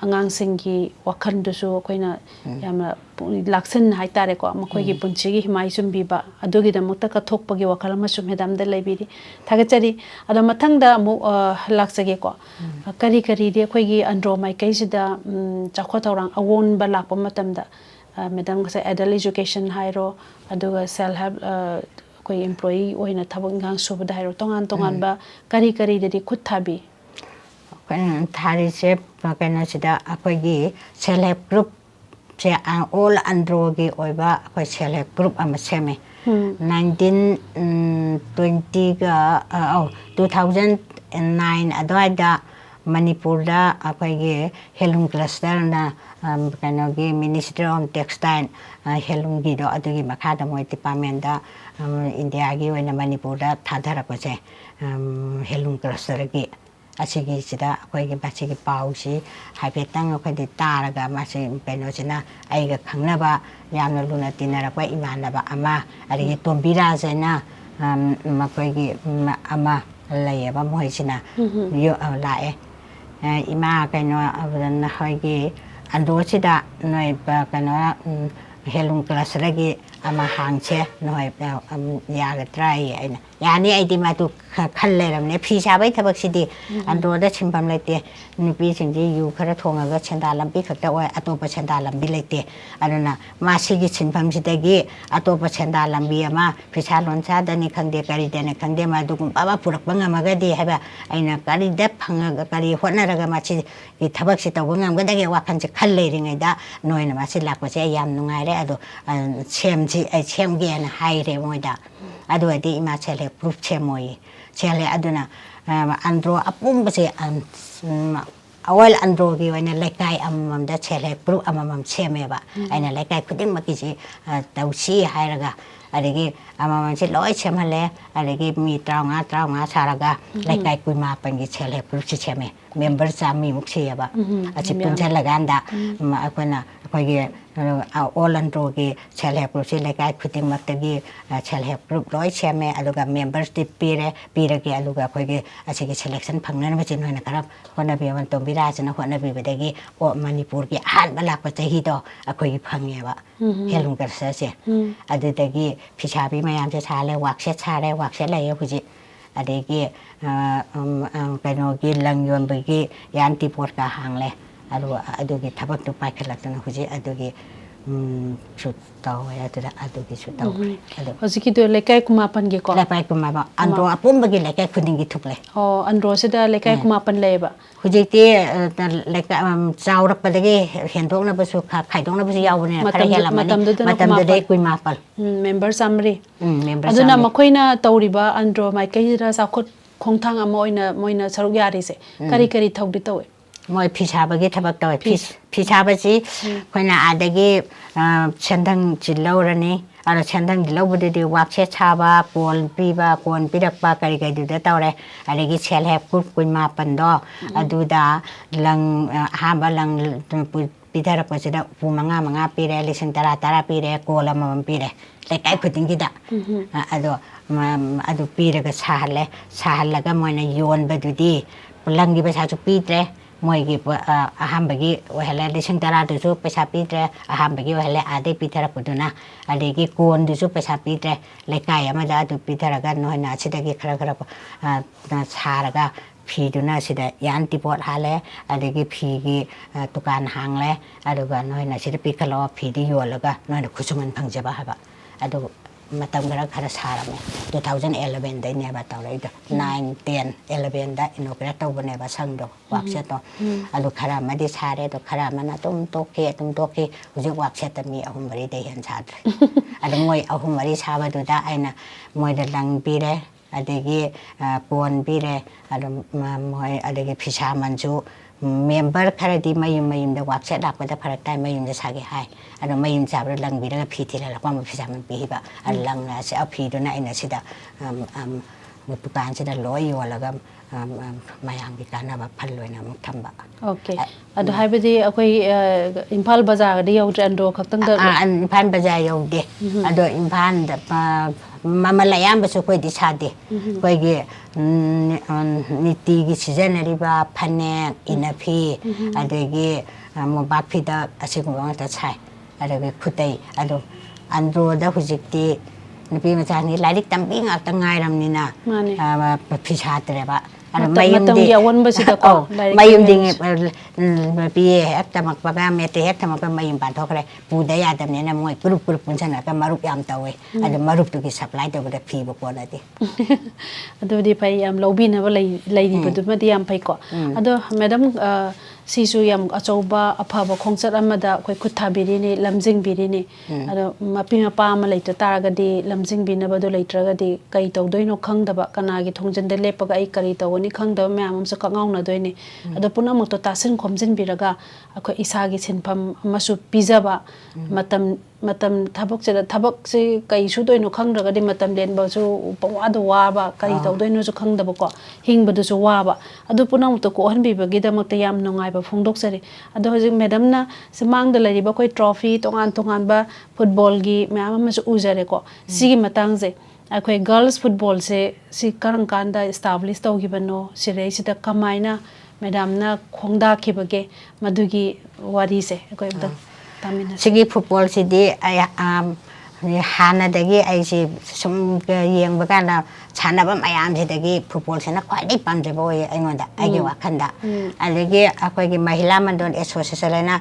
A: angang singgi wakhan dusu akoina yamna laksan hai tare ko makoi gi punchi gi himai sumbi ba adugi da mutta ka thokpagi wakal ma sum hedam da laibiri thagachari ada mathang da mu laksage ko kari kari de khoi gi andro mai kai sida chakho tawrang awon ba lakpa matam da madam ka adult education hairo aduga self help koi employee oina thabang gang subda hairo tongan tongan ba kari kari de khut thabi
B: kan thari se kana sida akogi self help group se all androgi oiba akoi self help group ama seme 1920 ga 2009 adwaida Manipurda akogi helung cluster na kanogi Ministry of Textile helungi do adugi makhada moi department da India gi oina Manipurda thadara ko se helung cluster gi asigi sida akogi basigi pausi haipetang akogi taraga masi kano sina aiga khangnaba yamna luna tinarapa imanaba ama ari tombira sena makogi ama layaba moisina yo lae ima kano abana hoigi ando sida noi ba kano helung class ragi ama hangche noi yaga try aina yani aidi matu khalleramne phisa bai thabak sidi ando da chimpam lete nupi singji yu khara thonga chenda lambi khakta oi atopa chenda lambi lete aduna masigi chimpam sidagi atopa chenda lambi ama phisa loncha dani khangde kari dane khangde ma dugum baba purak banga magadi haba aina kari da phanga kari honaraga machi gi thabak si tawngam gadage wakhan che khalle ringaida noina masi lakpa che yam nungaire ado chemji ai chemge na haire moida adu adi ima chele group chemoi chele aduna andro apum base awal andro gi wana lekai amam da chele group amam chemeba aina lekai kuding makiji tausi hairaga adigi amam che loi chemale adigi mi traunga saraga lekai kuima pangi chele group cheme member sami muksiyaba achi punjala ganda akona akogi all andro gi self help group lekai khuting maktagi self help group loi cheme aluga members ti pire ge aluga khogi asigi selection phangna na chin hoina karab hona bi wan tombira chana hona bi bedagi o manipur gi han bala pa chahi do akhoi phangeba helung kar sa se adudagi phisabi mayam che chale wakse lai huji adegi kano gi langyon bagi yanti por ka hangle adugi thabak tu pai khalatana huji adugi sutaw adugi sutaw
A: hojiki do lekai kumapan ge ko
B: lekai kumaba andro apum bagi lekai khuningi thukle
A: andro sida lekai kumapan leba
B: hujiti lekai chawrak padagi hendokna basu khaidongna basu yawne khara hela matam de kuimapal
A: member samri aduna makoina tawriba andro mai kaira sakhot khongthang ama moina saruk yari se kari thawdi tawe
B: moi phisabagi thabak tawe phisabasi khoina adagi chendang chilawrani ꯑꯗꯣ ꯁꯦꯟꯊꯪꯗꯤ ꯂꯧꯕꯗꯗꯤ ꯋꯥꯛꯁꯦꯠ ꯁꯥꯕ ꯀꯣꯟ ꯄꯤꯕ ꯀꯣꯟ ꯄꯤꯔꯛꯄ ꯀꯔꯤ ꯀꯔꯤꯗꯨꯗ ꯇꯧꯔꯦ ꯑꯗꯒꯤ ꯁꯦꯜ help group 18ꯗꯣ ꯑꯗꯨꯗ ꯂꯪ ꯑꯍꯥꯟꯕ ꯂꯪ ꯄꯤꯊꯔꯛꯄꯁꯤꯗ ꯎꯄꯨ 5 ꯄꯤꯔꯦ ꯂꯤꯁꯤꯡ 10 ꯄꯤꯔꯦ ꯀꯣꯜ ꯑꯃꯃꯝ ꯄꯤꯔꯦ ꯂꯩꯀꯥꯏ ꯈꯨꯗꯤꯡꯒꯤꯗ ꯑꯗꯣ ꯑꯗꯨ ꯄꯤꯔꯒ ꯁꯥꯍꯜꯂꯒ ꯃꯣꯏꯅ ꯌꯣꯟꯕꯗꯨꯗꯤ ꯂꯪꯒꯤ ꯄꯩꯁꯥꯁꯨ ꯄꯤꯗ꯭ꯔꯦ ꯃꯣꯏꯒꯤ ꯑꯍꯥꯟꯕꯒꯤ ꯑꯣꯏꯍꯜꯂꯦ ꯂꯤꯁꯤꯡ 10ꯗꯨꯁꯨ ꯄꯩꯁꯥ ꯄꯤꯗ꯭ꯔꯦ ꯑꯍꯥꯟꯕꯒꯤ ꯑꯣꯏꯍꯜꯂꯦ ꯑꯥꯗꯩ ꯄꯤꯊꯔꯛꯄꯗꯨꯅ ꯑꯗꯒꯤ ꯀꯣꯟꯗꯨꯁꯨ ꯄꯩꯁా ꯄꯤꯗ꯭ꯔꯦ ꯂꯩꯀꯥꯏ ꯑꯃꯗ ꯑꯗꯨ ꯄꯤꯊꯔꯒ ꯅꯣꯏꯅ ꯑꯁꯤꯗꯒꯤ ꯈꯔ ꯁꯥꯔꯒ ꯐꯤꯗꯨꯅ ꯁꯤꯗ ꯌꯥꯟ ꯇꯤꯄꯣꯠ ꯍꯥꯜꯂꯦ ꯑꯗꯒꯤ ꯐꯤꯒꯤ ꯗꯨꯀꯥꯟ ꯍꯥꯡꯂꯦ ꯑꯗꯨꯒ ꯅꯣꯏꯅ ꯁꯤꯗ ꯄꯤꯈꯠꯂꯛꯑꯣ ꯐꯤꯗꯤ ꯌꯣꯜꯂꯒ ꯅꯣꯏꯅ ꯈꯨꯠꯁꯨꯃꯟ ꯐꯪꯖꯕ ꯍꯥꯏꯕ ꯑꯗꯨ ꯃꯇꯝ ꯈꯔ ꯁꯥꯔꯝꯃꯦ 2011ꯗꯩꯅꯦꯕ ꯇꯧꯔꯛꯏꯗꯣ 9, 10, 11ꯗ ꯏꯅꯣꯒ꯭ꯔꯦꯠ ꯇꯧꯕꯅꯦꯕ ꯁꯪꯗꯣ ꯋꯥꯛꯁꯦꯠꯇꯣ ꯑꯗꯨ ꯈꯔ ꯑꯃꯗꯤ ꯁꯥꯔꯦ ꯑꯗꯣ ꯈꯔ ꯑꯃꯅ ꯑꯗꯨꯝ ꯇꯣꯛꯈꯤ ꯍꯧꯖꯤꯛ ꯋꯥꯛꯁꯦꯠꯇ ꯃꯤ 3-4ꯗꯩ ꯍꯦꯟꯅ ꯁꯥꯗ꯭ꯔꯦ ꯑꯗꯣ ꯃꯣꯏ 3-4 ꯁꯥꯕꯗꯨꯗ ꯑꯩꯅ ꯃꯣꯏꯗ ꯂꯪ ꯄꯤꯔꯦ ꯑꯗꯒꯤ ꯀꯣꯟ ꯄꯤꯔꯦ ꯑꯗꯨꯝ ꯃꯣꯏ ꯑꯗꯒꯤ ꯐꯤꯁꯥꯃꯟꯁꯨ ꯃꯦꯝꯕꯔ ꯈꯔꯗꯤ ꯃꯌꯨꯝꯗ ꯋꯥꯛꯁꯦꯠ ꯂꯥꯛꯄꯗ ꯐꯔꯛ ꯇꯥꯏ ꯃꯌꯨꯝꯗ ꯁꯥꯒꯦ ꯍꯥꯏ ꯑꯗꯣ ꯃꯌꯨꯝ ꯆꯥꯕꯗ ꯂꯪꯕꯤꯔꯒ ꯐꯤ ꯊꯤꯜꯍꯜꯂꯛꯄ ꯑꯃ ꯐꯤꯁꯥꯃꯟ ꯄꯤꯈꯤꯕ ꯂꯪꯅ ꯐꯤꯗꯨꯅ ꯑꯩꯅ ꯁꯤꯗ ꯗꯨꯀꯥꯟꯁꯤꯗ ꯂꯣꯏ ꯌꯣꯜꯂꯒ ꯃꯌꯥꯝꯒꯤ ꯀꯥꯟꯅꯕ ꯐꯜ ꯑꯣꯏꯅ ꯑꯃꯨꯛ ꯊꯝꯕ
A: ꯑꯣꯀꯦ ꯑꯗꯣ ꯍꯥꯏꯕꯗꯤ ꯑꯩꯈꯣꯏ ꯏꯝꯐꯥꯜ ꯕꯖꯥꯔꯗꯤ ꯌꯧꯗ꯭ꯔꯦ ꯑꯟꯗ꯭ꯔꯣ ꯈꯛꯇꯪꯗ
B: ꯏꯝꯐꯥꯜ ꯕꯖꯥꯔ ꯌꯧꯗꯦ ꯑꯗꯣ ꯏꯝꯐꯥꯜꯗ ꯃꯃꯜ ꯑꯌꯥꯝꯕꯁꯨ ꯑꯩꯈꯣꯏꯗꯤ ꯁꯥꯗꯦ ꯑꯩꯈꯣꯏꯒꯤ ꯅꯤꯇꯤꯒꯤ ꯁꯤꯖꯤꯟꯅꯔꯤꯕ ꯐꯅꯦꯛ ꯏꯅꯐꯤ ꯑꯗꯒꯤ ꯃꯣꯝꯄꯥꯛ ꯐꯤꯗꯛ ꯑꯁꯤꯒꯨꯝꯕ ꯉꯥꯛꯇ ꯁꯥꯏ ꯑꯗꯒꯤ ꯈꯨꯠꯇꯩ ꯑꯗꯣ ꯑꯟꯗ꯭ꯔꯣꯗ ꯍꯧꯖꯤꯛꯇꯤ ꯅꯨꯄꯤ ꯃꯆꯥꯁꯤꯡ ꯂꯥꯏꯔꯤꯛ ꯇꯝꯕꯤ ꯉꯥꯛꯇ ꯉꯥꯏꯔꯕꯅꯤ나 ꯐꯤ ꯁꯥꯗ꯭ꯔꯦꯕ ꯑꯗꯣ ꯃꯌꯨꯝꯗꯤ
A: ꯃꯇꯝꯒꯤ ꯑꯑꯣꯟꯕꯁꯤꯗꯀꯣ ꯂꯥꯏꯔꯤꯛꯀꯤ
B: ꯃꯌꯨꯝꯗꯤ
A: ꯚꯦꯂꯨꯁꯦ
B: BA ꯍꯦꯛ ꯇꯝꯃꯛꯄꯒ ꯃꯦꯇ꯭ꯔꯤꯛ ꯍꯦꯛ ꯇꯝꯃꯛꯄꯒ ꯃꯌꯨꯝ ꯄꯥꯟꯊꯣꯛꯈ꯭ꯔꯦ ꯄꯨꯗ ꯌꯥꯗꯕꯅꯤꯅ ꯃꯣꯏ ꯒ꯭ꯔꯨꯞ ꯄꯨꯟꯁꯤꯟꯅꯔꯒ ꯃꯔꯨꯞ ꯌꯥꯝ ꯇꯧꯋꯦ ꯑꯗꯣ ꯃꯔꯨꯞꯇꯨꯒꯤ ꯁꯄ꯭ꯂꯥꯏ ꯇꯧꯕꯗ ꯐꯤꯕꯨ ꯀꯣꯟꯅꯗꯦ
A: ꯑꯗꯨꯗꯤ ꯐꯩ ꯌꯥꯝ ꯂꯧꯕꯤꯅꯕ ꯂꯩꯔꯤꯕꯗꯨꯃꯗꯤ ꯌꯥꯝ ꯐꯩꯀꯣ ꯑꯗꯣ ꯃꯦꯗꯥꯝ ꯁꯤꯁꯨ ꯌꯥꯝ ꯑꯆꯧꯕ ꯑꯐꯕ ꯈꯣꯡꯆꯠ ꯑꯃꯗ ꯑꯩꯈꯣꯏ ꯈꯨꯠ ꯊꯥꯕꯤꯔꯤꯅꯤ ꯂꯝꯖꯤꯡꯕꯤꯔꯤꯅꯤ ꯑꯗꯣ ꯃꯄꯤ ꯃꯄꯥ ꯑꯃ ꯂꯩꯇ ꯇꯥꯔꯒꯗꯤ ꯂꯝꯖꯤꯡꯕꯤꯅꯕꯗꯣ ꯂꯩꯇ꯭ꯔꯒꯗꯤ ꯀꯩ ꯇꯧꯗꯣꯏꯅꯣ ꯈꯪꯗꯕ ꯀꯅꯥꯒꯤ ꯊꯣꯡꯖꯤꯟꯗ ꯂꯦꯞꯄꯒ ꯑꯩ ꯀꯔꯤ ꯇꯧꯒꯅꯤ ꯈꯪꯗꯕ ꯃꯌꯥꯝ ꯑꯃꯁꯨ ꯀꯛꯉꯥꯎꯅꯗꯣꯏꯅꯤ ꯑꯗꯣ ꯄꯨꯝꯅꯃꯛꯇꯣ ꯇꯥꯁꯤꯟ ꯈꯣꯝꯖꯤꯟꯕꯤꯔꯒ ꯑꯩꯈꯣꯏ ꯏꯁꯥꯒꯤ ꯁꯤꯟꯐꯝ ꯑꯃꯁꯨ ꯄꯤꯖꯕ ꯃꯇꯝ ꯊꯕꯛꯁꯤ ꯀꯩ ꯁꯨꯗꯣꯏꯅꯣ ꯈꯪꯗ꯭ꯔꯒꯗꯤ ꯃꯇꯝ ꯂꯦꯟꯕꯁꯨ ꯄꯪꯋꯥꯗ ꯋꯥꯕ ꯀꯔꯤ ꯇꯧꯗꯣꯏꯅꯣꯁꯨ ꯈꯪꯗꯕꯀꯣ ꯍꯤꯡꯕꯗꯨꯁꯨ ꯋꯥꯕ ꯑꯗꯨ ꯄꯨꯝꯅꯃꯛꯇꯣ ꯀꯣꯛꯍꯟꯕꯤꯕꯒꯤꯗꯃꯛꯇ ꯌꯥꯝ ꯅꯨꯡꯉꯥꯏꯕ ꯐꯣꯡꯗꯣꯛꯆꯔꯤ ꯑꯗꯣ ꯍꯧꯖꯤꯛ ꯃꯦꯗꯥꯝꯅ ꯃꯥꯡꯗ ꯂꯩꯔꯤꯕ ꯑꯩꯈꯣꯏ ꯇ꯭ꯔꯣꯐꯤ ꯇꯣꯉꯥꯟꯕ ꯐꯨꯠꯕꯣꯜꯒꯤ ꯃꯌꯥꯝ ꯑꯃꯁꯨ ꯎꯖꯔꯦꯀꯣ ꯁꯤꯒꯤ ꯃꯇꯥꯡꯁꯦ ꯑꯩꯈꯣꯏ ꯒꯔꯜꯁ ꯐꯨꯠꯕꯣꯜꯁꯦ ꯁꯤ ꯀꯔꯝ ꯀꯥꯟꯗ ꯏꯁꯇꯥꯕ꯭ꯂꯤꯁ ꯇꯧꯈꯤꯕꯅꯣ ꯁꯤꯗꯩꯁꯤꯗ ꯀꯃꯥꯏꯅ ꯃꯦꯗꯥꯝꯅ ꯈꯣꯡꯗꯥꯈꯤꯕꯒꯦ ꯃꯗꯨꯒꯤ ꯋꯥꯔꯤꯁꯦ ꯑꯩꯈꯣꯏ ꯑꯝꯇ ꯇꯥꯃꯤꯟꯅꯁꯤ
B: ꯁꯤꯒꯤ ꯐꯨꯠꯕꯣꯜꯁꯤꯗꯤ ꯍꯥꯟꯅꯗꯒꯤ ꯑꯩꯁꯤ ꯁꯨꯝ ꯌꯦꯡꯕ ꯀꯥꯟꯗ ꯁꯥꯟꯅꯕ ꯃꯌꯥꯝꯁꯤꯗꯒꯤ ꯐꯨꯠꯕꯣꯜꯁꯤꯅ ꯈ꯭ꯋꯥꯏꯗꯒꯤ ꯄꯥꯝꯖꯕ ꯑꯣꯏꯌꯦ ꯑꯩꯉꯣꯟꯗ ꯑꯩꯒꯤ ꯋꯥꯈꯜꯗ ꯑꯗꯒꯤ ꯑꯩꯈꯣꯏꯒꯤ ꯃꯍꯤꯂꯥ ꯃꯟꯗꯜ ꯑꯦꯁꯣꯁꯤꯌꯦꯁꯟ ꯍꯥꯏꯅ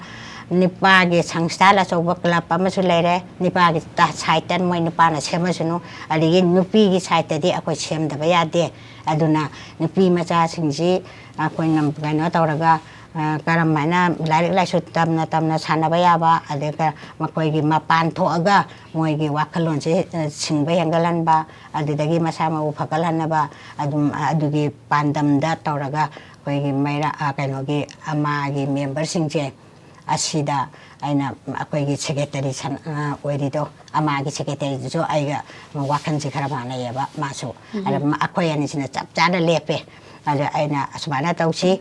B: ꯅꯤꯄꯥꯒꯤ ꯁꯪꯁꯊꯥꯟ ꯑꯆꯧꯕ ꯀ꯭ꯂꯕ ꯑꯃꯁꯨ ꯂꯩꯔꯦ ꯅꯤꯄꯥꯒꯤ ꯁꯥꯏꯠꯇ ꯃꯣꯏ ꯅꯨꯄꯥꯅ ꯁꯦꯝꯃꯁꯅꯨ ꯑꯗꯒꯤ ꯅꯨꯄꯤꯒꯤ ꯁꯥꯏꯠꯇꯗꯤ ꯑꯩꯈꯣꯏ ꯁꯦꯝꯗꯕ ꯌꯥꯗꯦ ꯑꯗꯨꯅ ꯅꯨꯄꯤ ꯃꯆꯥꯁꯤꯡꯁꯤ ꯑꯩꯈꯣꯏꯅ ꯀꯩꯅꯣ ꯇꯧꯔꯒ ꯀꯔꯝꯍꯥꯏꯅ ꯂꯥꯏꯔꯤꯛ ꯂꯥꯏꯁꯨ ꯇꯝꯅ ꯁꯥꯟꯅꯕ ꯌꯥꯕ ꯑꯗꯨꯒ ꯃꯈꯣꯏꯒꯤ ꯃꯄꯥꯟ ꯊꯣꯛꯑꯒ ꯃꯣꯏꯒꯤ ꯋꯥꯈꯜꯂꯣꯟꯁꯦ ꯁꯤꯡꯕ ꯍꯦꯟꯒꯠꯍꯟꯕ ꯑꯗꯨꯗꯒꯤ ꯃꯁꯥ ꯃꯎ ꯐꯒꯠꯍꯟꯅꯕ ꯑꯗꯨꯒꯤ ꯄꯥꯟꯗꯝꯗ ꯇꯧꯔꯒ ꯑꯩꯈꯣꯏꯒꯤ ꯀꯩꯅꯣꯒꯤ ꯑꯃꯥꯒꯤ ꯃꯦꯝꯕꯔꯁꯤꯡꯁꯦ ꯑꯁꯤꯗ ꯑꯩꯅ ꯑꯩꯈꯣꯏꯒꯤ ꯁꯦꯀ꯭ꯔꯦꯇꯔꯤ ꯑꯣꯏꯔꯤꯗꯣ ꯑꯃꯥꯒꯤ ꯁꯦꯀ꯭ꯔꯦꯇꯔꯤꯗꯨꯁꯨ ꯑꯩꯒ ꯋꯥꯈꯜꯁꯦ ꯈꯔ ꯃꯥꯟꯅꯩꯌꯦꯕ ꯃꯥꯁꯨ ꯑꯗ ꯑꯩꯈꯣꯏ ꯑꯅꯤꯁꯤꯅ ꯆꯞ ꯆꯥꯅ ꯂꯦꯞꯄꯦ ꯑꯗ ꯑꯩꯅ ꯑꯁꯨꯃꯥꯏꯅ ꯇꯧꯁꯤ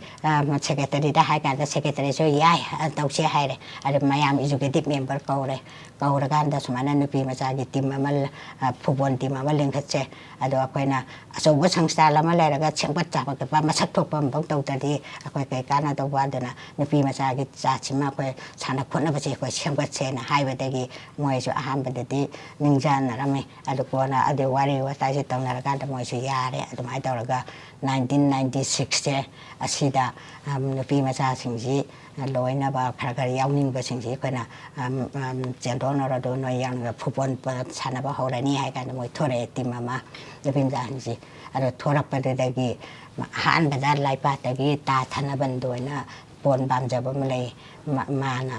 B: ꯁꯦꯀ꯭ꯔꯦꯇꯔꯤꯗ ꯍꯥꯏ ꯀꯥꯟꯗ ꯁꯦꯀ꯭ꯔꯦꯇꯔꯤꯁꯨ ꯌꯥꯏ ꯇꯧꯁꯤ ꯍꯥꯏꯔꯦ ꯑꯗ ꯃꯌꯥꯝ ꯏꯖꯨꯀꯦꯇꯤꯞ ꯃꯦꯝꯕꯔ ꯀꯧꯔꯀꯥꯟꯗ ꯁꯨꯃꯥꯏꯅ ꯅꯨꯄꯤ ꯃꯆꯥꯒꯤ ꯇꯤꯝ ꯑꯃ ꯐꯨꯠꯕꯣꯜ ꯇꯤꯝ ꯑꯃ ꯂꯤꯡꯈꯠꯁꯦ ꯑꯗꯣ ꯑꯩꯈꯣꯏꯅ ꯑꯆꯧꯕ ꯁꯪꯁꯊꯥꯟ ꯑꯃ ꯂꯩꯔꯒ ꯁꯦꯝꯒꯠ ꯁꯥꯒꯠꯄ ꯃꯁꯛ ꯊꯣꯛꯄ ꯑꯃꯐꯥꯎ ꯇꯧꯗ꯭ꯔꯗꯤ ꯑꯩꯈꯣꯏ ꯀꯩ ꯀꯥꯟꯅꯗꯧꯕ ꯑꯗꯨꯅ ꯅꯨꯄꯤ ꯃꯆꯥꯒꯤ ꯖꯥꯠꯁꯤꯃ ꯑꯩꯈꯣꯏ ꯁꯥꯟꯅ ꯈꯣꯠꯅꯕꯁꯦ ꯑꯩꯈꯣꯏ ꯁꯦꯝꯒꯠꯁꯦꯅ ꯍꯥꯏꯕꯗꯒꯤ ꯃꯣꯏꯁꯨ ꯑꯍꯥꯟꯕꯗꯗꯤ ꯅꯤꯡꯖꯥꯅꯔꯝꯃꯤ ꯑꯗꯨ ꯀꯣꯟꯅ ꯑꯗꯨ ꯋꯥꯔꯤ ꯋꯥꯇꯥꯏꯁꯦ ꯇꯧꯅꯔꯀꯥꯟꯗ ꯃꯣꯏꯁꯨ ꯌꯥꯔꯦ ꯑꯗꯨꯃꯥꯏꯅ ꯇꯧꯔꯒ 1996ꯁꯦ ꯑꯁꯤꯗ ꯅꯨꯄꯤ ꯃꯆꯥꯁꯤꯡꯁꯤ ꯂꯣꯏꯅꯕ ꯈꯔ ꯌꯥꯎꯅꯤꯡꯕꯁꯤꯡꯁꯤ ꯑꯩꯈꯣꯏꯅ ꯆꯦꯟꯊꯣꯛꯅꯔꯗꯣ ꯅꯣꯏ ꯌꯥꯎꯅꯤꯡꯕ ꯐꯨꯠꯕꯣꯜ ꯁꯥꯟꯅꯕ ꯍꯧꯔꯅꯤ ꯍꯥꯏ ꯀꯥꯟꯗ ꯃꯣꯏ ꯊꯣꯔꯛꯑꯦ ꯇꯤꯝ ꯑꯃ ꯅꯨꯄꯤ ꯃꯆꯥꯁꯤꯡꯁꯤ ꯑꯗꯣ ꯊꯣꯔꯛꯄꯗꯨꯗꯒꯤ ꯑꯍꯥꯟꯕꯗ ꯂꯩꯄꯥꯛꯇꯒꯤ ꯇꯥ ꯊꯅꯕꯟꯗ ꯑꯣꯏꯅ ꯕꯣꯜ ꯄꯥꯝꯖꯕ ꯑꯃ ꯂꯩ ꯃꯥꯅ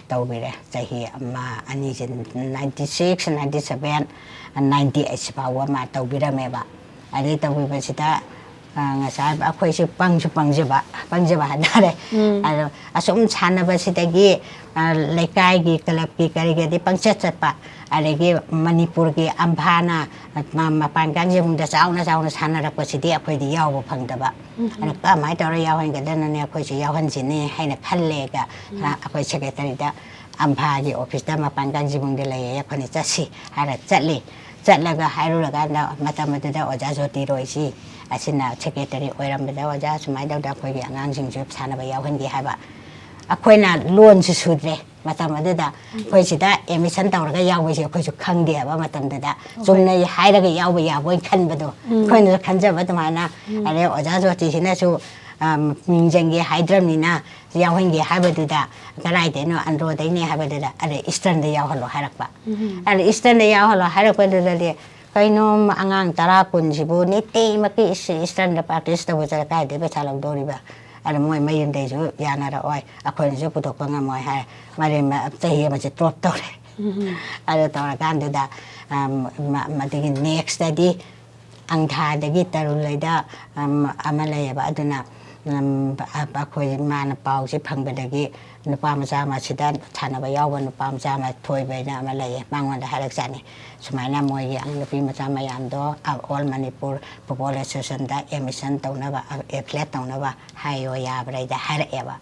B: ꯇꯧꯕꯤꯔꯦ ꯆꯍꯤ ꯑꯃ ꯑꯅꯤꯁꯦ 96, 97, 98 ꯐꯥꯎꯕ ꯃꯥ ꯇꯧꯕꯤꯔꯝꯃꯦꯕ ꯑꯗꯩ ꯇꯧꯕꯤꯕꯁꯤꯗ ngasa akhoi si pangjaba hare ado asum chanaba sidagi lekai gi club gi kari gi pangchat chatpa adegi manipur gi ambhana mapan gangjung da chauna sanarak pasidi akhoi di yaw phangdaba ana ka mai tora yawan ga dana ne akhoi si yawan jini haina khalle ga akhoi secretary da ambha gi office da mapan gangjung de lay yakhoni chasi hara chatli chatlaga hairulaga na matamada da oja joti roisi asina secretary oiramda oja sumai da akhoi gi angangsing ju sanaba yawan gi haba akoina loan si sudre matamada da khoi sida emission tawraga yaw si khoi su khangde ba matamda da sumna hairaga yaw ya boy khanbado khoina khanjaba tamana are oja joti sina su minjangge haidramnina yawange habadida garai deno andro daine habadida are eastern da yaw halo harakba are eastern da yaw halo harakba de kaino angang tara kun sibu nite maki eastern da practice da bujara ka de be chalam doriba are moi mai de ju yanara oi akhoi ju putok panga moi ha mare ma tahi ma che trop tore are tora kan da ma de next study angtha de gi tarulai da amalai ba aduna akhoi mana pau si phangbadagi nupa macha ma sidan thanaba yawa nupa macha ma thoibaina amalai mangwan da harak chani sumaina moi yang nupi macha ma yam do all manipur football association da emission taunaba athlete taunaba hayo ya brai da harak eba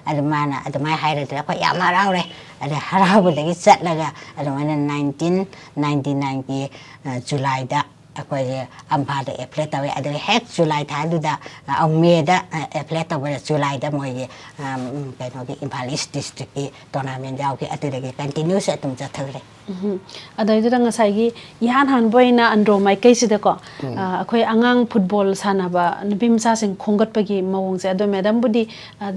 B: adumana adumai haira da ko yama raure ada harabudagi chatlaga adumana 1999 ki July da akhoi ambada athlete tawe adu hek July thadu da me da athlete tawe July da moi kaino gi Imphal East district ki tournament yaw ki atudagi continuous atum chathagre
A: adai da ngasai gi yan han boina andro mai kai sida ko akhoi angang football sanaba nubim sa sing khongat pagi mawong se ado madam budi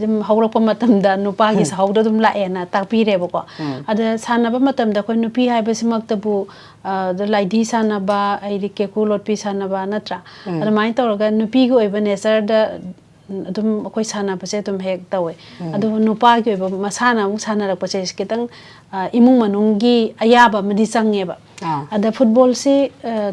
A: dim hawrok pa matam da nupa gi sahawda dum la ena takpi re ko ada sanaba matam da khoi nupi hai basimak tabu the Laibi sanaba ai ke kulot pi sanaba natra ada mai tawraga nupi gi oiba nesar da adum akhoi sanaba se tum hek tawe adu nupa gi oiba masana mu sanarak pa se kitang imung manunggi ayaba madi sangeba ada football si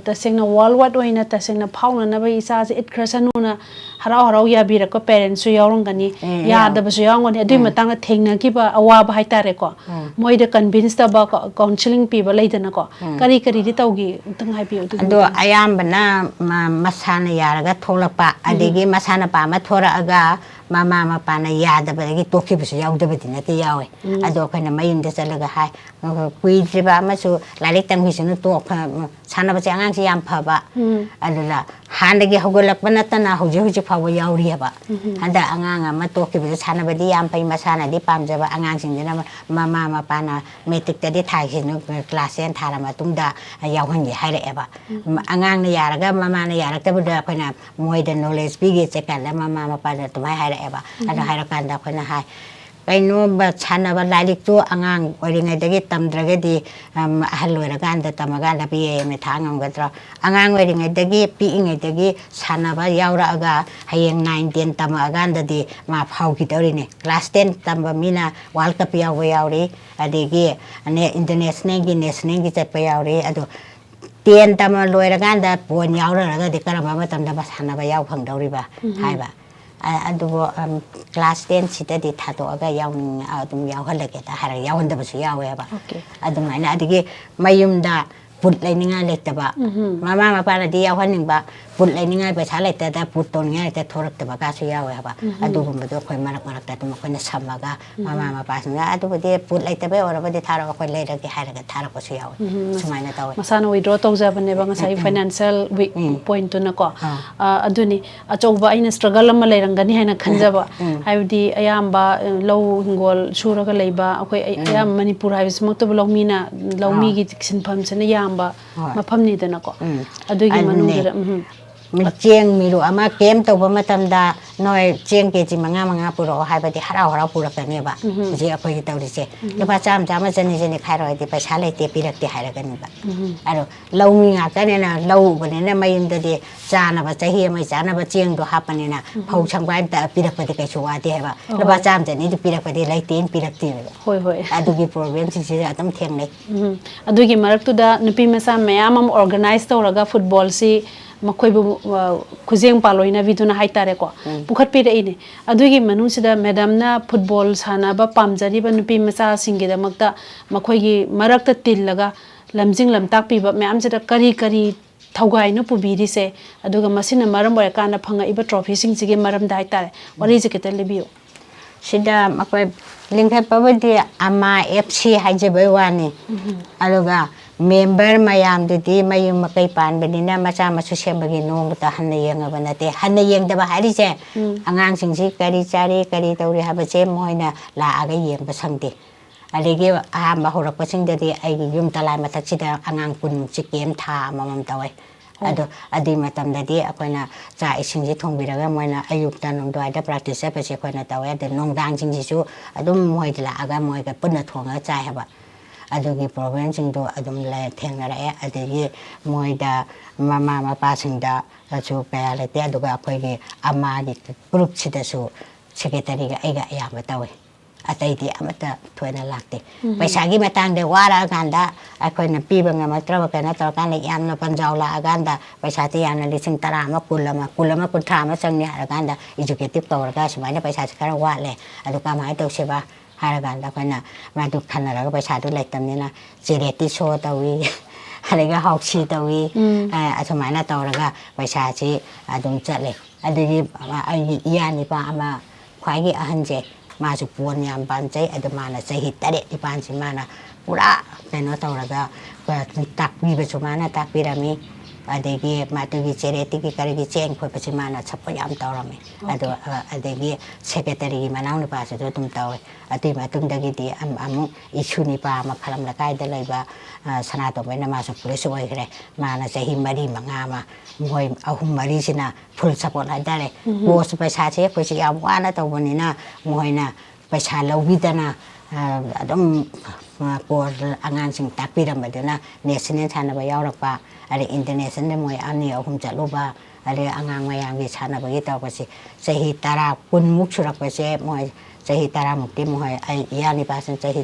A: tasengna worldwide oina tasengna phauna na bai isa se itkrasanuna harau ya bira ko parents su yaurong gani ya da basu yaung ni adui matang thengna ki ba awa ba haitare ko moi da convince da ba counseling pi ba leidana ko kari di tawgi tang hai pi
B: ado ayambana masana yaraga tholapa adegi masana pa ma thora aga mama mapana yada ba gi toki bisu yaudaba dina te yawe ado kana mayun da chalaga hai kuidriba masu lalik tang hisunu to sana ba changang si yam phaba adula handagi hogolak banatana hoji phawa yauri haba handa anganga ma toki bisu sana ba di yam pai masana di pamjaba angang sing dina mama mapana metric ta di thai hinu class 10 thara ma tungda yawhangi haira eba angang na yaraga mama na yarakta buda kana moi da knowledge bigi chekala mama mapana tumai haira eba ada haira kanda khona hai kaino ba chana ba lalik tu angang oringa dagi tamdraga di ahalora kanda tamaga la pi me thangam gadra angang oringa dagi pi inga dagi chana ba yaura aga hayeng 9 10 tamaga anda di ma phau ki torine class 10 tamba mina world cup yauri adegi ane international gi national gi chatpa yauri adu 10 tama loira kanda pon yaura raga di karama ma tamda ba chana ba yaw phang dauriba haiba adubo class 10 sita di thado aga yawn adum yawhalage ta hara yawnda basu yawe ba adum aina adigi mayumda put laininga letaba mama mapana di yawhaning ba put laininga ba thala ta da put toninga ta thorak ta ba ka su yawe ba adu bumdo khoi marak ta tum khoi samaga mama mapasna adu de put laitabe ora ba di thara khoi leira ki haraga thara ko su yawe sumaina tawe
A: masana withdraw tawja bane ba ngasai financial weak point to na ko aduni achouba aina struggle am leirangani haina khanjaba haibdi ayamba low hingol suraga leiba akhoi ayam manipur haibis mokto lawmina lawmi gi sinpham sena yamba mafamni dana ko adugi manungdara cheng miru ama kem to ba matamda noi cheng ke ji manga puro haibadi harau purakane ba ji akhoi gi tawrise lupa cham jani khairo di paisa leite pirakti hairagani ba aro lawmi nga kanena law banena mayimda de chana ba chahi mai chana ba cheng do hapane na phau changbai ta pirakpati kai chuwa de ba lupa cham jani di pirakpati laiten pirakti hoi adugi problem si atam thengne adugi marak tu da nupi masa mayam organize tawraga football si ꯃꯈꯣꯏꯕꯨ ꯈꯨꯖꯦꯡ ꯄꯥꯜꯂꯣꯏꯅꯕꯤꯗꯨꯅ ꯍꯥꯏꯇꯥꯔꯦꯀꯣ ꯄꯨꯈꯠꯄꯤꯔꯛꯏꯅꯦ ꯑꯗꯨꯒꯤ ꯃꯅꯨꯡꯁꯤꯗ ꯃꯦꯗꯥꯝꯅ football ꯁꯥꯟꯅꯕ ꯄꯥꯝꯖꯔꯤꯕ ꯅꯨꯄꯤ ꯃꯆꯥꯁꯤꯡꯒꯤꯗꯃꯛꯇ ꯃꯈꯣꯏꯒꯤ ꯃꯔꯛꯇ ꯇꯤꯜꯂꯒ ꯂꯝꯖꯤꯡ ꯂꯝꯇꯥꯛꯄꯤꯕ ꯃꯌꯥꯝꯁꯤꯗ ꯀꯔꯤ ꯀꯔꯤ ꯊꯧꯒꯥꯏꯅ ꯄꯨꯕꯤꯔꯤꯁꯦ ꯑꯗꯨꯒ ꯃꯁꯤꯅ ꯃꯔꯝ ꯑꯣꯏꯔꯀꯥꯟꯗ ꯐꯪꯉꯛꯏꯕ ꯇ꯭ꯔꯣꯐꯤꯁꯤꯡꯁꯤꯒꯤ ꯃꯔꯝꯗ ꯍꯥꯏꯇꯥꯔꯦ ꯋꯥꯔꯤꯁꯦ ꯈꯤꯇ ꯂꯤꯕꯤꯌꯨ
B: ꯁꯤꯗ ꯃꯈꯣꯏ ꯂꯤꯡꯈꯠꯄꯕꯨꯗꯤ ꯑꯃ FC ꯍꯥꯏꯖꯕꯩ ꯋꯥꯅꯤ ꯑꯗꯨꯒ ꯃꯦꯝꯕꯔ ꯃꯌꯥꯝꯗꯨꯗꯤ ꯃꯌꯨꯝ ꯃꯀꯩ ꯄꯥꯟꯕꯅꯤꯅ ꯃꯆꯥ ꯃꯁꯨ ꯁꯦꯝꯕꯒꯤ ꯅꯣꯡꯃꯇ ꯍꯟꯅ ꯌꯦꯡꯉꯕ ꯅꯠꯇꯦ ꯍꯟꯅ ꯌꯦꯡꯗꯕ ꯍꯥꯏꯔꯤꯁꯦ ꯑꯉꯥꯡꯁꯤꯡꯁꯤ ꯀꯔꯤ ꯆꯥꯔꯤ ꯀꯔꯤ ꯇꯧꯔꯤ ꯍꯥꯏꯕꯁꯦ ꯃꯣꯏꯅ ꯂꯥꯛꯑꯒ ꯌꯦꯡꯕ ꯁꯪꯗꯦ ꯑꯗꯒꯤ ꯑꯍꯥꯟꯕ ꯍꯧꯔꯛꯄꯁꯤꯡꯗꯗꯤ ꯑꯩꯒꯤ ꯌꯨꯝ ꯇꯂꯥꯏ ꯃꯊꯛꯁꯤꯗ ꯑꯉꯥꯡ ꯀꯨꯟꯃꯨꯛꯁꯤ ꯀꯦꯝ ꯊꯥ ꯑꯃꯃꯝ ꯇꯧꯋꯦ ꯑꯗꯣ ꯑꯗꯨꯏ ꯃꯇꯝꯗꯗꯤ ꯑꯩꯈꯣꯏꯅ ꯆꯥꯛ ꯏꯁꯤꯡꯁꯤ ꯊꯣꯡꯕꯤꯔꯒ ꯃꯣꯏꯅ ꯑꯌꯨꯛꯇ ꯅꯨꯡꯗꯥꯡꯋꯥꯏꯗ ꯄ꯭ꯔꯥꯛꯇꯤꯁ ꯆꯠꯄꯁꯦ ꯑꯩꯈꯣꯏꯅ ꯇꯧꯋꯦ ꯑꯗꯣ ꯅꯨꯡꯗꯥꯡꯁꯤꯡꯁꯤꯁꯨ ꯑꯗꯨꯝ ꯃꯣꯏꯗ ꯂꯥꯛꯑꯒ ꯃꯣꯏꯒ ꯄꯨꯟꯅ ꯊꯣꯡꯉꯒ ꯆꯥꯏ ꯍꯥꯏꯕ ꯑꯗꯨꯒꯤ ꯄ꯭ꯔꯣꯕ꯭ꯂꯦꯝꯁꯤꯡꯗꯣ ꯑꯗꯨꯝ ꯊꯦꯡꯅꯔꯛꯑꯦ ꯑꯗꯒꯤ ꯃꯣꯏꯗ ꯃꯃꯥ ꯃꯄꯥꯁꯤꯡꯗꯁꯨ ꯀꯌꯥ ꯂꯩꯇꯦ ꯑꯗꯨꯒ ꯑꯩꯈꯣꯏꯒꯤ ꯑꯃꯒꯤ ꯒ꯭ꯔꯨꯞꯁꯤꯗꯁꯨ ꯁꯦꯀ꯭ꯔꯦꯇꯔꯤꯒ ꯑꯩꯒ ꯑꯌꯥꯝꯕ ꯇꯧꯋꯦ ꯑꯇꯩꯗꯤ ꯑꯃꯠꯇ ꯊꯣꯏꯅ ꯂꯥꯛꯇꯦ ꯄꯩꯁꯥꯒꯤ ꯃꯇꯥꯡꯗ ꯋꯥꯔꯛꯑꯀꯥꯟꯗ ꯑꯩꯈꯣꯏꯅ ꯄꯤꯕ ꯉꯝꯃꯛꯇ꯭ꯔꯕ ꯀꯩꯅꯣ ꯇꯧꯔꯀꯥꯟꯗ ꯌꯥꯝꯅ ꯄꯟꯖꯥꯎ ꯂꯥꯛꯑꯀꯥꯟꯗ ꯄꯩꯁꯥꯁꯤ ꯌꯥꯝꯅ 10,10 ꯑꯃ 10 ꯑꯃ ꯆꯪꯅꯤ ꯍꯥꯏꯔꯀꯥꯟꯗ ꯏꯖꯨꯀꯦꯇꯤꯞ ꯇꯧꯔꯒ ꯁꯨꯃꯥꯏꯅ ꯄꯩꯁꯥꯁꯤ ꯈꯔ ꯋꯥꯠꯂꯦ ꯑꯗꯨ ꯀꯃꯥꯏꯅ ꯇꯧꯁꯤꯕ ꯍꯥꯏꯔꯀꯥꯟꯗ ꯑꯩꯈꯣꯏꯅ ꯃꯗꯨ ꯈꯟꯅꯔꯒ ꯄꯩꯁꯥꯗꯨ ꯂꯩꯇꯕꯅꯤꯅ ꯆꯦꯔꯤꯇꯤ ꯁꯣ ꯇꯧꯏ ꯑꯗꯒꯤ ꯍꯥꯎꯁꯤ ꯇꯧꯏ ꯑꯁꯨꯃꯥꯏꯅ ꯇꯧꯔꯒ ꯄꯩꯁꯥꯁꯤ ꯑꯗꯨꯝ ꯆꯠꯂꯦ ꯑꯗꯒꯤ ꯑꯩꯒꯤ ꯏꯌꯥꯅꯤꯄꯥ ꯑꯃ ꯈ꯭ꯋꯥꯏꯒꯤ ꯑꯍꯟꯁꯦ 마주 부원 양반제 아들 마나 제히 딸에 이반지 마나 우라 내노 떠오라가 딱 비벼줘 마나 딱 비라미 아대기 마두기 제레티기 가리기 쟁 거기서 마나 첫번 양 떠오라미 아도 아대기 세계다리기만 나오는 봐서도 좀 떠오 아대 마둥다기디 아무 이슈니 봐 막하람라 가이들라이바 산하도 맨날 마서 그래서 왜 그래 마나 제히 머리 망아마 뭐이 아홉 마리시나 풀 사본 하다래 뭐서 배사제 그것이 야 와나 떠보니나 뭐이나 배사 러비다나 ꯑꯗꯨꯝ ꯀꯣꯔ ꯑꯉꯥꯡꯁꯤꯡ ꯇꯥꯛꯄꯤꯔꯝꯕꯗꯨꯅ ꯅꯦꯁꯅꯦꯜ ꯁꯥꯟꯅꯕ ꯌꯥꯎꯔꯛꯄ ꯑꯗꯩ ꯏꯟꯇꯔꯅꯦꯁꯅꯦꯜ ꯃꯣꯏ 2-3 ꯆꯠꯂꯨꯕ ꯑꯗꯩ ꯑꯉꯥꯡ ꯃꯌꯥꯝꯒꯤ ꯁꯥꯟꯅꯕꯒꯤ ꯇꯧꯕꯁꯤ ꯆꯍꯤ 10, 20ꯃꯨꯛ ꯁꯨꯔꯛꯄꯁꯦ ꯃꯣꯏ ꯆꯍꯤ 10ꯃꯨꯛꯇꯤ ꯃꯣꯏ ꯑꯩ ꯏꯌꯥꯅꯤꯄꯥꯁꯤꯅ ꯆꯍꯤ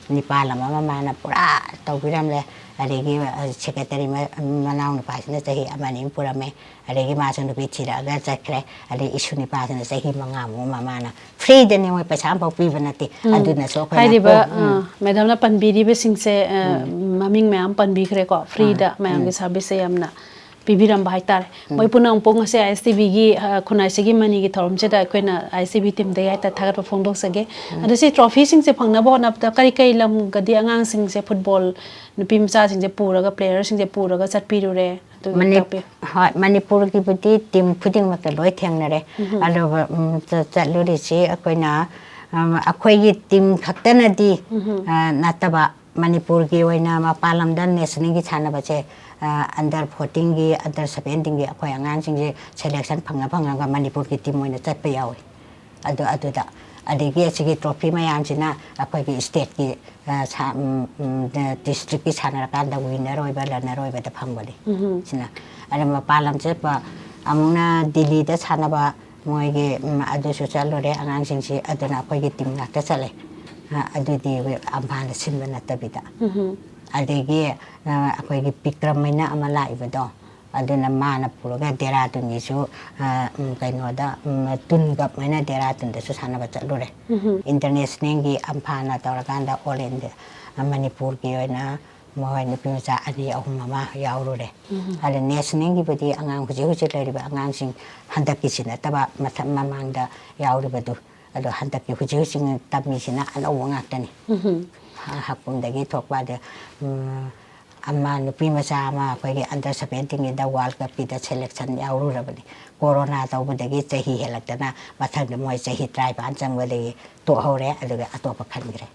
B: 9 ꯑꯃ ꯃꯥꯅ ꯄꯨꯔꯥ ꯇꯧꯕꯤꯔꯝꯂꯦ ꯑꯗꯒꯤ ꯁꯦꯀ꯭ꯔꯦꯇꯔꯤ ꯃꯅꯥꯎꯅꯨꯄꯥꯁꯤꯅ ꯆꯍꯤ 1-2 ꯄꯨꯔꯝꯃꯦ ꯑꯗꯒꯤ ꯃꯥꯁꯨ ꯅꯨꯄꯤ ꯊꯤꯔꯛꯑꯒ ꯆꯠꯈ꯭ꯔꯦ ꯑꯗꯩ ꯏꯁꯨ ꯅꯤꯄꯥꯁꯤꯅ ꯆꯍꯤ 5ꯃꯨꯛ ꯃꯃꯥꯅ ꯐ꯭ꯔꯤꯗꯅꯤ ꯃꯣꯏ ꯄꯩꯁꯥ ꯑꯃꯐꯥꯎ ꯄꯤꯕ ꯅꯠꯇꯦ ꯑꯗꯨꯅꯁꯨ ꯑꯩꯈꯣꯏꯅ
A: ꯍꯥꯏꯔꯤꯕ ꯃꯦꯗꯥꯝꯅ ꯄꯟꯕꯤꯔꯤꯕꯁꯤꯡꯁꯦ ꯃꯃꯤꯡ ꯃꯌꯥꯝ ꯄꯟꯕꯤꯈ꯭ꯔꯦꯀꯣ ꯐ꯭ꯔꯤꯗ ꯃꯌꯥꯝꯒꯤ ꯁꯥꯔꯚꯤꯁꯁꯦ ꯌꯥꯝꯅ ꯄꯤꯕꯤꯔꯝꯕ ꯍꯥꯏꯇꯥꯔꯦ ꯃꯣꯏ ꯄꯨꯝꯅꯃꯛ ꯉꯁꯤ ISTVꯒꯤ ꯈꯨꯟꯅꯥꯏꯁꯤꯒꯤ ꯃꯅꯤꯒꯤ ꯊꯧꯔꯝꯁꯤꯗ ꯑꯩꯈꯣꯏꯅ ISTV ꯇꯤꯝꯗꯒꯤ ꯍꯥꯏꯇꯥꯔꯦ ꯊꯥꯒꯠꯄ ꯐꯣꯡꯗꯣꯛꯆꯒꯦ ꯑꯗꯣ ꯁꯤ ꯇ꯭ꯔꯣꯐꯤꯁꯤꯡꯁꯦ ꯐꯪꯅꯕ ꯍꯣꯠꯅꯕꯗ ꯀꯔꯤ ꯀꯔꯤ ꯂꯝꯒꯗꯤ ꯑꯉꯥꯡꯁꯤꯡꯁꯦ ꯐꯨꯠꯕꯣꯜ ꯅꯨꯄꯤ ꯃꯆꯥꯁꯤꯡꯁꯦ ꯄꯨꯔꯒ ꯄ꯭ꯂꯦꯌꯔꯁꯤꯡꯁꯦ ꯄꯨꯔꯒ ꯆꯠꯄꯤꯔꯨꯔꯦ
B: ꯍꯣꯏ ꯃꯅꯤꯄꯨꯔꯒꯤꯕꯨꯗꯤ ꯇꯤꯝ ꯈꯨꯗꯤꯡꯃꯛꯇ ꯂꯣꯏ ꯊꯦꯡꯅꯔꯦ ꯑꯗꯨꯒ ꯆꯠꯂꯨꯔꯤꯁꯤ ꯑꯩꯈꯣꯏꯅ ꯑꯩꯈꯣꯏꯒꯤ ꯇꯤꯝ ꯈꯛꯇꯅꯗꯤ ꯅꯠꯇꯕ ꯃꯅꯤꯄꯨꯔꯒꯤ ꯑꯣꯏꯅ ꯃꯄꯥꯟ ꯂꯝꯗ ꯅꯦꯁꯅꯦꯜꯒꯤ ꯁꯥꯟꯅꯕꯁꯦ ꯑꯟꯗꯔ 14ꯒꯤ ꯑꯟꯗꯔ 17ꯒꯤ ꯑꯩꯈꯣꯏ ꯑꯉꯥꯡꯁꯤꯡꯁꯦ ꯁꯦꯂꯦꯛꯁꯟ ꯐꯪꯉꯒ ꯃꯅꯤꯄꯨꯔꯒꯤ ꯇꯤꯝ ꯑꯣꯏꯅ ꯆꯠꯄ ꯌꯥꯎꯏ ꯑꯗꯨꯗ ꯑꯗꯒꯤ ꯑꯁꯤꯒꯤ ꯇ꯭ꯔꯣꯐꯤ ꯃꯌꯥꯝꯁꯤꯅ ꯑꯩꯈꯣꯏꯒꯤ ꯁ꯭ꯇꯦꯠꯀꯤ ꯗꯤꯁꯇ꯭ꯔꯤꯛꯀꯤ ꯁꯥꯟꯅꯔꯀꯥꯟꯗ ꯋꯤꯟꯅꯔ ꯑꯣꯏꯕ ꯔꯟꯅꯔ ꯑꯣꯏꯕꯗ ꯐꯪꯕꯅꯤ ꯁꯤꯅ ꯑꯗ ꯃꯄꯥꯟ ꯂꯝ ꯆꯠꯄ ꯑꯃꯨꯛꯅ ꯗꯤꯜꯂꯤꯗ ꯁꯥꯟꯅꯕ ꯃꯣꯏꯒꯤ ꯑꯗꯨꯁꯨ ꯆꯠꯂꯨꯔꯦ ꯑꯉꯥꯡꯁꯤꯡꯁꯤ ꯑꯗꯨꯅ ꯑꯩꯈꯣꯏꯒꯤ ꯇꯤꯝ ꯉꯥꯛꯇ ꯆꯠꯂꯦ ꯑꯗꯨꯗꯤ ꯑꯝꯐꯥꯟꯗ ꯁꯤꯟꯕ ꯅꯠꯇꯕꯤꯗ ꯑꯗꯒꯤ ꯑꯩꯈꯣꯏꯒꯤ ꯕꯤꯀ꯭ꯔꯝ ꯍꯥꯏꯅ ꯑꯃ ꯂꯥꯛꯏꯕꯗꯣ ꯑꯗꯨꯅ ꯃꯥꯅ ꯄꯨꯔꯒ ꯗꯦꯔꯥꯗꯨꯟꯒꯤꯁꯨ ꯀꯩꯅꯣꯗ ꯇꯨꯟꯒꯞ ꯍꯥꯏꯅ ꯗꯦꯔꯥꯗꯨꯟꯗꯁꯨ ꯁꯥꯟꯅꯕ ꯆꯠꯂꯨꯔꯦ ꯏꯟꯇꯔꯅꯦꯁꯅꯦꯜꯒꯤ ꯑꯝꯐꯥꯟꯅ ꯇꯧꯔꯀꯥꯟꯗ ꯑꯣꯜ ꯏꯟꯗꯤꯌꯥ ꯃꯅꯤꯄꯨꯔꯒꯤ ꯑꯣꯏꯅ ꯃꯣꯏ ꯅꯨꯄꯤ ꯃꯆꯥ 2-3 ꯑꯃ ꯌꯥꯎꯔꯨꯔꯦ ꯑꯗ ꯅꯦꯁꯅꯦꯜꯒꯤꯕꯨꯗꯤ ꯑꯉꯥꯡ ꯍꯧꯖꯤꯛ ꯂꯩꯔꯤꯕ ꯑꯉꯥꯡꯁꯤꯡ ꯍꯟꯗꯛꯀꯤꯁꯤ ꯅꯠꯇꯕ ꯃꯃꯥꯡꯗ ꯌꯥꯎꯔꯤꯕꯗꯨ ꯑꯗꯣ ꯍꯟꯗꯛꯀꯤ ꯍꯧꯖꯤꯛ ꯇꯝꯃꯤꯁꯤꯅ ꯑꯅꯧꯕ ꯉꯥꯛꯇꯅꯤ ꯍꯥꯀꯨꯝꯗꯒꯤ ꯊꯣꯛꯄ ꯑꯗ ꯑꯃ ꯅꯨꯄꯤ ꯃꯆꯥ ꯑꯃ ꯑꯩꯈꯣꯏꯒꯤ ꯑꯟꯗꯔ 17ꯒꯤꯗ ꯋꯥꯔꯜ ꯀꯞꯀꯤꯗ ꯁꯦꯂꯦꯛꯁꯟ ꯌꯥꯎꯔꯨꯔꯕꯅꯤ ꯀꯣꯔꯣꯅꯥ ꯇꯧꯕꯗꯒꯤ ꯆꯍꯤ ꯍꯦꯜꯂꯛꯇꯅ ꯃꯊꯪꯗ ꯃꯣꯏ ꯆꯍꯤ 19 ꯆꯪꯕꯗꯒꯤ ꯇꯣꯛꯍꯧꯔꯦ ꯑꯗꯨꯒ ꯑꯇꯣꯞꯄ ꯈꯟꯈ꯭ꯔꯦ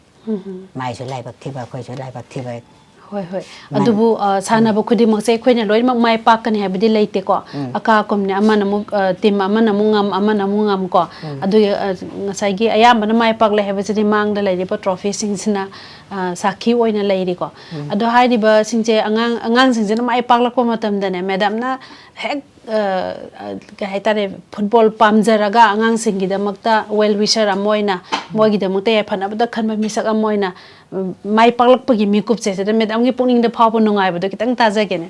B: ꯃꯥꯏꯁꯨ ꯂꯥꯏꯕꯛ ꯊꯤꯕ ꯑꯩꯈꯣꯏꯁꯨ ꯂꯥꯏꯕꯛ ꯊꯤꯕ
A: ꯍꯣꯏ ꯍꯣꯏ ꯑꯗꯨꯕꯨ ꯁꯥꯟꯅꯕ ꯈꯨꯗꯤꯡꯃꯛꯁꯦ ꯑꯩꯈꯣꯏꯅ ꯂꯣꯏꯅꯃꯛ ꯃꯥꯏ ꯄꯥꯛꯀꯅꯤ ꯍꯥꯏꯕꯗꯤ ꯂꯩꯇꯦꯀꯣ ꯑꯀꯥꯀꯨꯝꯅꯦ ꯑꯃꯅ ꯑꯃꯨꯛ ꯇꯤꯝ ꯑꯃꯅ ꯑꯃꯨꯛ ꯉꯝ ꯑꯃꯅ ꯑꯃꯨꯛ ꯉꯝꯀꯣ ꯑꯗꯨꯒꯤ ꯉꯁꯥꯏꯒꯤ ꯑꯌꯥꯝꯕꯅ ꯃꯥꯏ ꯄꯥꯛꯂꯦ ꯍꯥꯏꯕꯁꯤꯗꯤ ꯃꯥꯡꯗ ꯂꯩꯔꯤꯕ ꯇ꯭ꯔꯣꯐꯤꯁꯤꯡꯁꯤꯅ ꯁꯥꯈꯤ ꯑꯣꯏꯅ ꯂꯩꯔꯤꯀꯣ ꯑꯗꯣ ꯍꯥꯏꯔꯤꯕꯁꯤꯡꯁꯦ ꯑꯉꯥꯡꯁꯤꯡꯁꯤꯅ ꯃꯥꯏ ꯄꯥꯛꯂꯛꯄ ꯃꯇꯝꯗꯅꯦ ꯃꯦꯗꯥꯝꯅ ꯍꯦꯛ ꯀꯩ ꯍꯥꯏꯇꯥꯔꯦ ꯐꯨꯠꯕꯣꯜ ꯄꯥꯝꯖꯔꯒ ꯑꯉꯥꯡꯁꯤꯡꯒꯤꯗꯃꯛꯇ ꯋꯦꯜ ꯋꯤꯁꯔ ꯑꯃ ꯑꯣꯏꯅ ꯃꯣꯏꯒꯤꯗꯃꯛꯇ ꯌꯥꯏꯐꯅꯕꯗ ꯈꯟꯕ ꯃꯤꯁꯛ ꯑꯃ ꯑꯣꯏꯅ ꯃꯥꯏ ꯄꯥꯛꯂꯛꯄꯒꯤ ꯃꯤꯀꯨꯞꯁꯦ ꯁꯤꯗ ꯃꯦꯗꯥꯝꯒꯤ ꯄꯨꯛꯅꯤꯡꯗ ꯐꯥꯎꯕ ꯅꯨꯡꯉꯥꯏꯕꯗꯣ ꯈꯤꯇꯪ ꯇꯥꯖꯒꯦꯅꯦ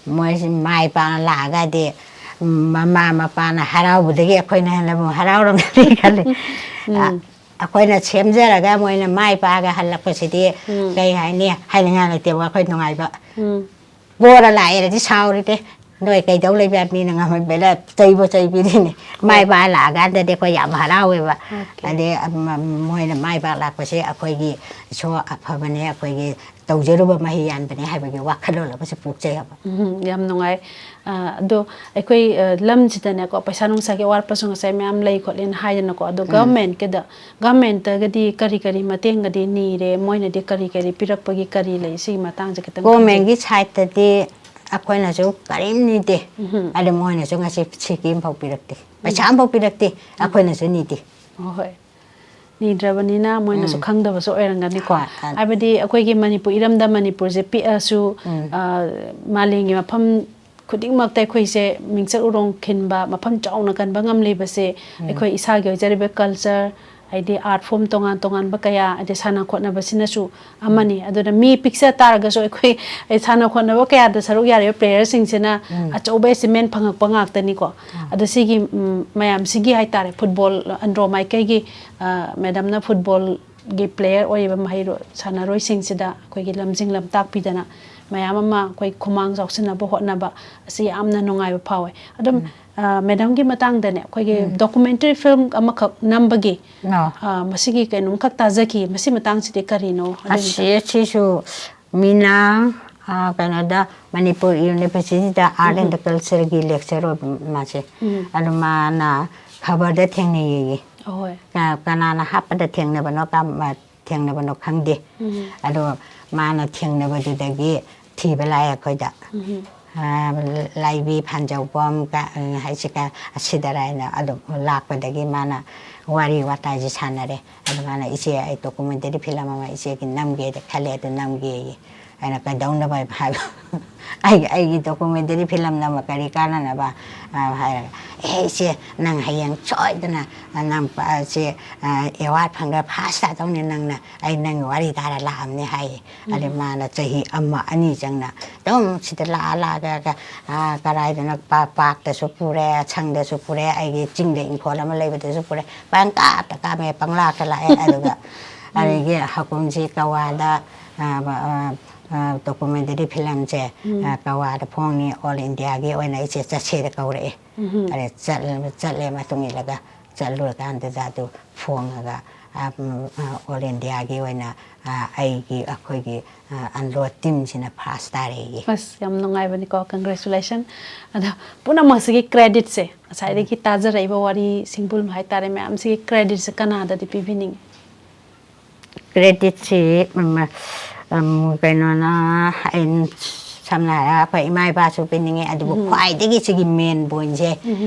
B: ꯃꯣꯏꯁꯤ ꯃꯥꯏ ꯄꯥꯛꯅ ꯂꯥꯛꯑꯒꯗꯤ ꯃꯃꯥ ꯃꯄꯥꯅ ꯍꯔꯥꯎꯕꯗꯒꯤ ꯑꯩꯈꯣꯏꯅ ꯍꯦꯟꯅ ꯑꯃꯨꯛ ꯍꯔꯥꯎꯔꯝꯒꯅꯤ ꯈꯜꯂꯤ ꯑꯩꯈꯣꯏꯅ ꯁꯦꯝꯖꯔꯒ ꯃꯣꯏꯅ ꯃꯥꯏ ꯄꯥꯛꯑꯒ ꯍꯜꯂꯛꯄꯁꯤꯗꯤ ꯀꯩ ꯍꯥꯏꯅꯤ ꯍꯥꯏꯅꯤꯡꯉꯥꯏ ꯂꯩꯇꯦꯕ ꯑꯩꯈꯣꯏ ꯅꯨꯡꯉꯥꯏꯕ ꯄꯣꯔ ꯂꯥꯛꯑꯦꯔꯗꯤ ꯁꯥꯎꯔꯤꯗꯦ ꯅꯣꯏ ꯀꯩꯗꯧ ꯂꯩꯕ ꯃꯤꯅ ꯉꯝꯍꯟꯕꯗ ꯆꯩꯕ ꯆꯩꯕꯤꯔꯤꯅꯤ ꯃꯥꯏ ꯄꯥꯛ ꯂꯥꯛꯑꯀꯥꯟꯗꯗꯤ ꯑꯩꯈꯣꯏ ꯌꯥꯝ ꯍꯔꯥꯎꯋꯦꯕ ꯑꯗꯩ ꯃꯣꯏꯅ ꯃꯥꯏ ꯄꯥꯛ ꯂꯥꯛꯄꯁꯦ ꯑꯩꯈꯣꯏꯒꯤ ꯏꯁꯣꯔ ꯑꯐꯕꯅꯦ ꯑꯩꯈꯣꯏꯒꯤ ꯇꯧꯖꯔꯨꯕ ꯃꯍꯩ ꯌꯥꯟꯕꯅꯦ ꯍꯥꯏꯕꯒꯤ ꯋꯥꯈꯜꯂꯣꯟ ꯑꯃꯁꯨ ꯄꯣꯛꯆꯩꯕ
A: ꯌꯥꯝ ꯅꯨꯡꯉꯥꯏ ꯑꯗꯣ ꯑꯩꯈꯣꯏ ꯂꯝꯁꯤꯗꯅꯦꯀꯣ ꯄꯩꯁꯥ ꯅꯨꯡꯁꯥꯒꯤ ꯑꯋꯥꯠꯄꯁꯨ ꯉꯁꯥꯏ ꯃꯌꯥꯝ ꯂꯩ ꯈꯣꯠꯂꯦꯅ ꯍꯥꯏꯗꯅꯀꯣ ꯑꯗꯣ ꯒꯚꯔꯟꯃꯦꯟꯇꯒꯗꯤ ꯀꯔꯤ ꯃꯇꯦꯡꯒꯗꯤ ꯅꯤꯔꯦ ꯃꯣꯏꯅꯗꯤ ꯀꯔꯤ ꯄꯤꯔꯛꯄꯒꯤ ꯀꯔꯤ ꯂꯩ ꯁꯤꯒꯤ ꯃꯇꯥꯡꯁꯦ ꯈꯤꯇꯪ
B: ꯒꯣꯔꯃꯦꯟꯒꯤ ꯁꯥꯏꯠꯇꯗꯤ ꯑꯩꯈꯣꯏꯅꯁꯨ ꯀꯔꯤꯝ ꯅꯤꯗꯦ ꯑꯗꯨ ꯃꯣꯏꯅꯁꯨ ꯉꯁꯤ ꯁꯤꯀꯤ ꯑꯃꯐꯥꯎ ꯄꯤꯔꯛꯇꯦ ꯄꯩꯁꯥ ꯑꯃꯐꯥꯎ ꯄꯤꯔꯛꯇꯦ ꯑꯩꯈꯣꯏꯅꯁꯨ ꯅꯤꯗꯦ
A: ꯍꯣꯏ ꯅꯤꯗ꯭ꯔꯕꯅꯤꯅ ꯃꯣꯏꯅꯁꯨ ꯈꯪꯗꯕꯁꯨ ꯑꯣꯏꯔꯝꯒꯅꯤꯀꯣ
B: ꯍꯣꯏ
A: ꯍꯥꯏꯕꯗꯤ ꯑꯩꯈꯣꯏꯒꯤ ꯃꯅꯤꯄꯨꯔ ꯏꯔꯝꯗꯝ ꯃꯅꯤꯄꯨꯔꯁꯦ ꯄꯤꯛꯑꯁꯨ ꯃꯥꯂꯦꯝꯒꯤ ꯃꯐꯝ ꯈꯨꯗꯤꯡꯃꯛꯇ ꯑꯩꯈꯣꯏꯁꯦ ꯃꯤꯡꯆꯠ ꯎꯔꯣꯡ ꯈꯤꯟꯕ ꯃꯐꯝ ꯆꯥꯎꯅ ꯀꯟꯕ ꯉꯝꯂꯤꯕꯁꯦ ꯑꯩꯈꯣꯏ ꯏꯁꯥꯒꯤ ꯑꯣꯏꯖꯔꯤꯕ ꯀꯜꯆꯔ ꯍꯥꯏꯗꯤ ꯑꯥꯔꯠ ꯐꯣꯝ ꯇꯣꯉꯥꯟ ꯇꯣꯉꯥꯟꯕ ꯀꯌꯥ ꯍꯥꯏꯗꯤ ꯁꯥꯟꯅ ꯈꯣꯠꯅꯕꯁꯤꯅꯁꯨ ꯑꯃꯅꯤ ꯑꯗꯨꯅ ꯃꯤ ꯄꯤꯛꯆ ꯇꯥꯔꯒꯁꯨ ꯑꯩꯈꯣꯏ ꯁꯥꯟꯅ ꯈꯣꯠꯅꯕ ꯀꯌꯥꯗ ꯁꯔꯨꯛ ꯌꯥꯔꯤꯕ ꯄ꯭ꯂꯦꯌꯔꯁꯤꯡꯁꯤꯅ ꯑꯆꯧꯕ ꯑꯦꯆꯤꯞꯃꯦꯟ ꯐꯪꯉꯛꯄ ꯉꯥꯛꯇꯅꯤꯀꯣ ꯑꯗꯣ ꯁꯤꯒꯤ ꯃꯌꯥꯝꯁꯤꯒꯤ ꯍꯥꯏꯇꯥꯔꯦ ꯐꯨꯠꯕꯣꯜ ꯑꯟꯗ꯭ꯔꯣ ꯃꯥꯏꯀꯩꯒꯤ ꯃꯦꯗꯥꯝꯅ ꯐꯨꯠꯕꯣꯜꯒꯤ ꯄ꯭ꯂꯦꯌꯔ ꯑꯣꯏꯔꯤꯕ ꯁꯥꯟꯅꯔꯣꯏꯁꯤꯡꯁꯤꯗ ꯑꯩꯈꯣꯏꯒꯤ ꯂꯝꯖꯤꯡ ꯂꯝꯇꯥꯛꯄꯤꯗꯅ ꯃꯌꯥꯝ ꯑꯃ ꯑꯩꯈꯣꯏ ꯈꯨꯃꯥꯡ ꯆꯥꯎꯁꯤꯟꯅꯕ ꯍꯣꯠꯅꯕ ꯑꯁꯤ ꯌꯥꯝꯅ ꯅꯨꯡꯉꯥꯏꯕ ꯐꯥꯎꯋꯦ ꯑꯗꯨꯝ ꯃꯦꯗꯥꯝꯒꯤ ꯃꯇꯥꯡꯗꯅꯦ ꯑꯩꯈꯣꯏꯒꯤ ꯗꯣꯀꯨꯃꯦꯟꯇꯔꯤ ꯐꯤꯂꯝ ꯑꯃꯈꯛ ꯅꯝꯕꯒꯤ ꯃꯁꯤꯒꯤ ꯀꯩꯅꯣꯝꯈꯛ ꯇꯥꯖꯈꯤ ꯃꯁꯤ ꯃꯇꯥꯡꯁꯤꯗꯤ ꯀꯔꯤꯅꯣ
B: ꯑꯁꯤꯁꯨ ꯃꯤꯅ ꯀꯩꯅꯣꯗ ꯃꯅꯤꯄꯨꯔ ꯌꯨꯅꯤꯚꯔꯁꯤꯇꯤꯗ ꯑꯥꯔꯠ ꯑꯦꯟ ꯀꯜꯆꯔꯒꯤ ꯂꯦꯛꯆꯔ ꯑꯣꯏꯕ ꯃꯥꯁꯦ ꯑꯗꯨ ꯃꯥꯅ ꯈꯕꯔꯗ ꯊꯦꯡꯅꯩꯌꯦ ꯀꯅꯥꯅ ꯍꯥꯞꯄꯗ ꯊꯦꯡꯅꯕꯅോ ꯈꯪꯗꯦ ꯑꯗꯣ ꯃꯥꯅ ꯊꯦꯡꯅꯕꯗꯨꯗꯒꯤ ꯊꯤꯕ ꯂꯥꯛꯑꯦ ꯑꯩꯈꯣꯏꯗ ꯂꯥꯏꯕꯤ ꯐꯥꯟꯖꯧꯕꯝ ꯍꯥꯏꯁꯤꯒ ꯑꯁꯤꯗꯔ ꯍꯥꯏꯅ ꯑꯗꯨꯝ ꯂꯥꯛꯄꯗꯒꯤ ꯃꯥꯅ ꯋꯥꯔꯤ ꯋꯥꯇꯥꯏꯁꯤ ꯁꯥꯟꯅꯔꯦ ꯑꯗꯨ ꯃꯥꯅ ꯏꯆꯦ ꯑꯩ ꯗꯣꯀꯨꯃꯦꯟꯇꯔꯤ ꯐꯤꯂꯝ ꯑꯃ ꯏꯆꯦꯒꯤ ꯅꯝꯒꯦꯗ ꯈꯜꯂꯦ ꯑꯗꯨ ꯅꯝꯒꯦꯌꯦ ꯑꯩꯅ ꯀꯩꯗꯧꯅꯕ ꯍꯥꯏꯕ ꯑꯩꯒꯤ ꯗꯣꯀꯨꯃꯦꯟꯇꯔꯤ ꯐꯤꯂꯝ ꯅꯝꯕ ꯀꯔꯤ ꯀꯥꯟꯅꯅꯕ ꯍꯥꯏꯔꯒ ꯏꯆꯦ ꯅꯪ ꯍꯌꯦꯡ ꯁꯣꯏꯗꯅ ꯅꯪ ꯁꯦ ꯑꯦꯋꯥꯔꯗ ꯐꯪꯈ꯭ꯔ ꯐꯥꯁ ꯇꯥꯗꯧꯅꯤ ꯅꯪꯅ ꯑꯩ ꯅꯪꯒꯤ ꯋꯥꯔꯤ ꯇꯥꯔ ꯂꯥꯛꯑꯝꯅꯦ ꯍꯥꯏꯌꯦ ꯑꯗꯩ ꯃꯥꯅ ꯆꯍꯤ 1-2 ꯆꯪꯅ ꯑꯗꯨꯝ ꯁꯤꯗ ꯂꯥꯛꯑꯒ ꯀꯔꯥꯏꯗꯅ ꯄꯥꯛꯇꯁꯨ ꯄꯨꯔꯦ ꯁꯪꯗꯁꯨ ꯄꯨꯔꯦ ꯑꯩꯒꯤ ꯆꯤꯡꯗ ꯏꯪꯈꯣꯜ ꯑꯃ ꯂꯩꯕꯗꯁꯨ ꯄꯨꯔꯦ ꯄꯪꯀꯥꯞꯇ ꯀꯥꯞꯃꯦ ꯄꯪꯂꯥꯛꯇ ꯂꯥꯛꯑꯦ ꯑꯗꯨꯒ ꯑꯗꯒꯤ ꯍꯀꯨꯝꯁꯤ ꯀꯋꯥꯗ ꯗꯣꯀꯨꯃꯦꯟꯇꯔꯤ ꯐꯤꯂꯝꯁꯦ ꯀꯋꯥꯗ ꯐꯣꯡꯅꯤ ꯑꯣꯜ ꯏꯟꯗꯤꯌꯥꯒꯤ ꯑꯣꯏꯅ ꯑꯩꯁꯦ ꯆꯠꯁꯦꯗ ꯀꯧꯔꯛꯑꯦ ꯑꯗꯩ ꯆꯠꯂꯦ ꯃꯇꯨꯡ ꯏꯜꯂꯒ ꯆꯠꯂꯨꯔꯀꯥꯟꯗꯨꯗ ꯑꯗꯨ ꯐꯣꯡꯉꯒ ꯑꯣꯜ ꯏꯟꯗꯤꯌꯥꯒꯤ ꯑꯣꯏꯅ ꯑꯩꯈꯣꯏꯒꯤ ꯑꯟꯗ꯭ꯔꯣ ꯇꯤꯝꯁꯤꯅ ꯐꯥꯔꯁ ꯇꯥꯔꯛꯏ
A: ꯑꯁ ꯌꯥꯝ ꯅꯨꯡꯉꯥꯏꯕꯅꯤꯀꯣ ꯀꯪꯒ꯭ꯔꯦꯆꯨꯂꯦꯁꯟ ꯑꯗꯣ ꯄꯨꯝꯅꯃꯛꯁꯤꯒꯤ ꯀ꯭ꯔꯦꯗꯤꯠꯁꯦ ꯉꯁꯥꯏꯗꯒꯤ ꯇꯥꯖꯔꯛꯏꯕ ꯋꯥꯔꯤ ꯁꯤꯡꯕꯨꯜ ꯍꯥꯏꯇꯥꯔꯦ ꯃꯌꯥꯝꯁꯤꯒꯤ ꯀ꯭ꯔꯦꯗꯤꯠꯁꯦ ꯀꯅꯥꯗꯗꯤ ꯄꯤꯕꯤꯅꯤꯡꯉꯤ
B: ꯀ꯭ꯔꯦꯗꯤꯠꯁꯤ ꯀꯩꯅꯣꯅ ꯑꯩꯅ ꯁꯝꯅ ꯍꯥꯏꯔꯒ ꯑꯩꯈꯣꯏ ꯏꯃꯥ ꯏꯄꯥꯁꯨ ꯄꯤꯅꯤꯡꯉꯤ ꯑꯗꯨꯕꯨ ꯈ꯭ꯋꯥꯏꯗꯒꯤ ꯁꯤꯒꯤ ꯃꯦꯟ ꯄꯣꯏꯟꯁꯦ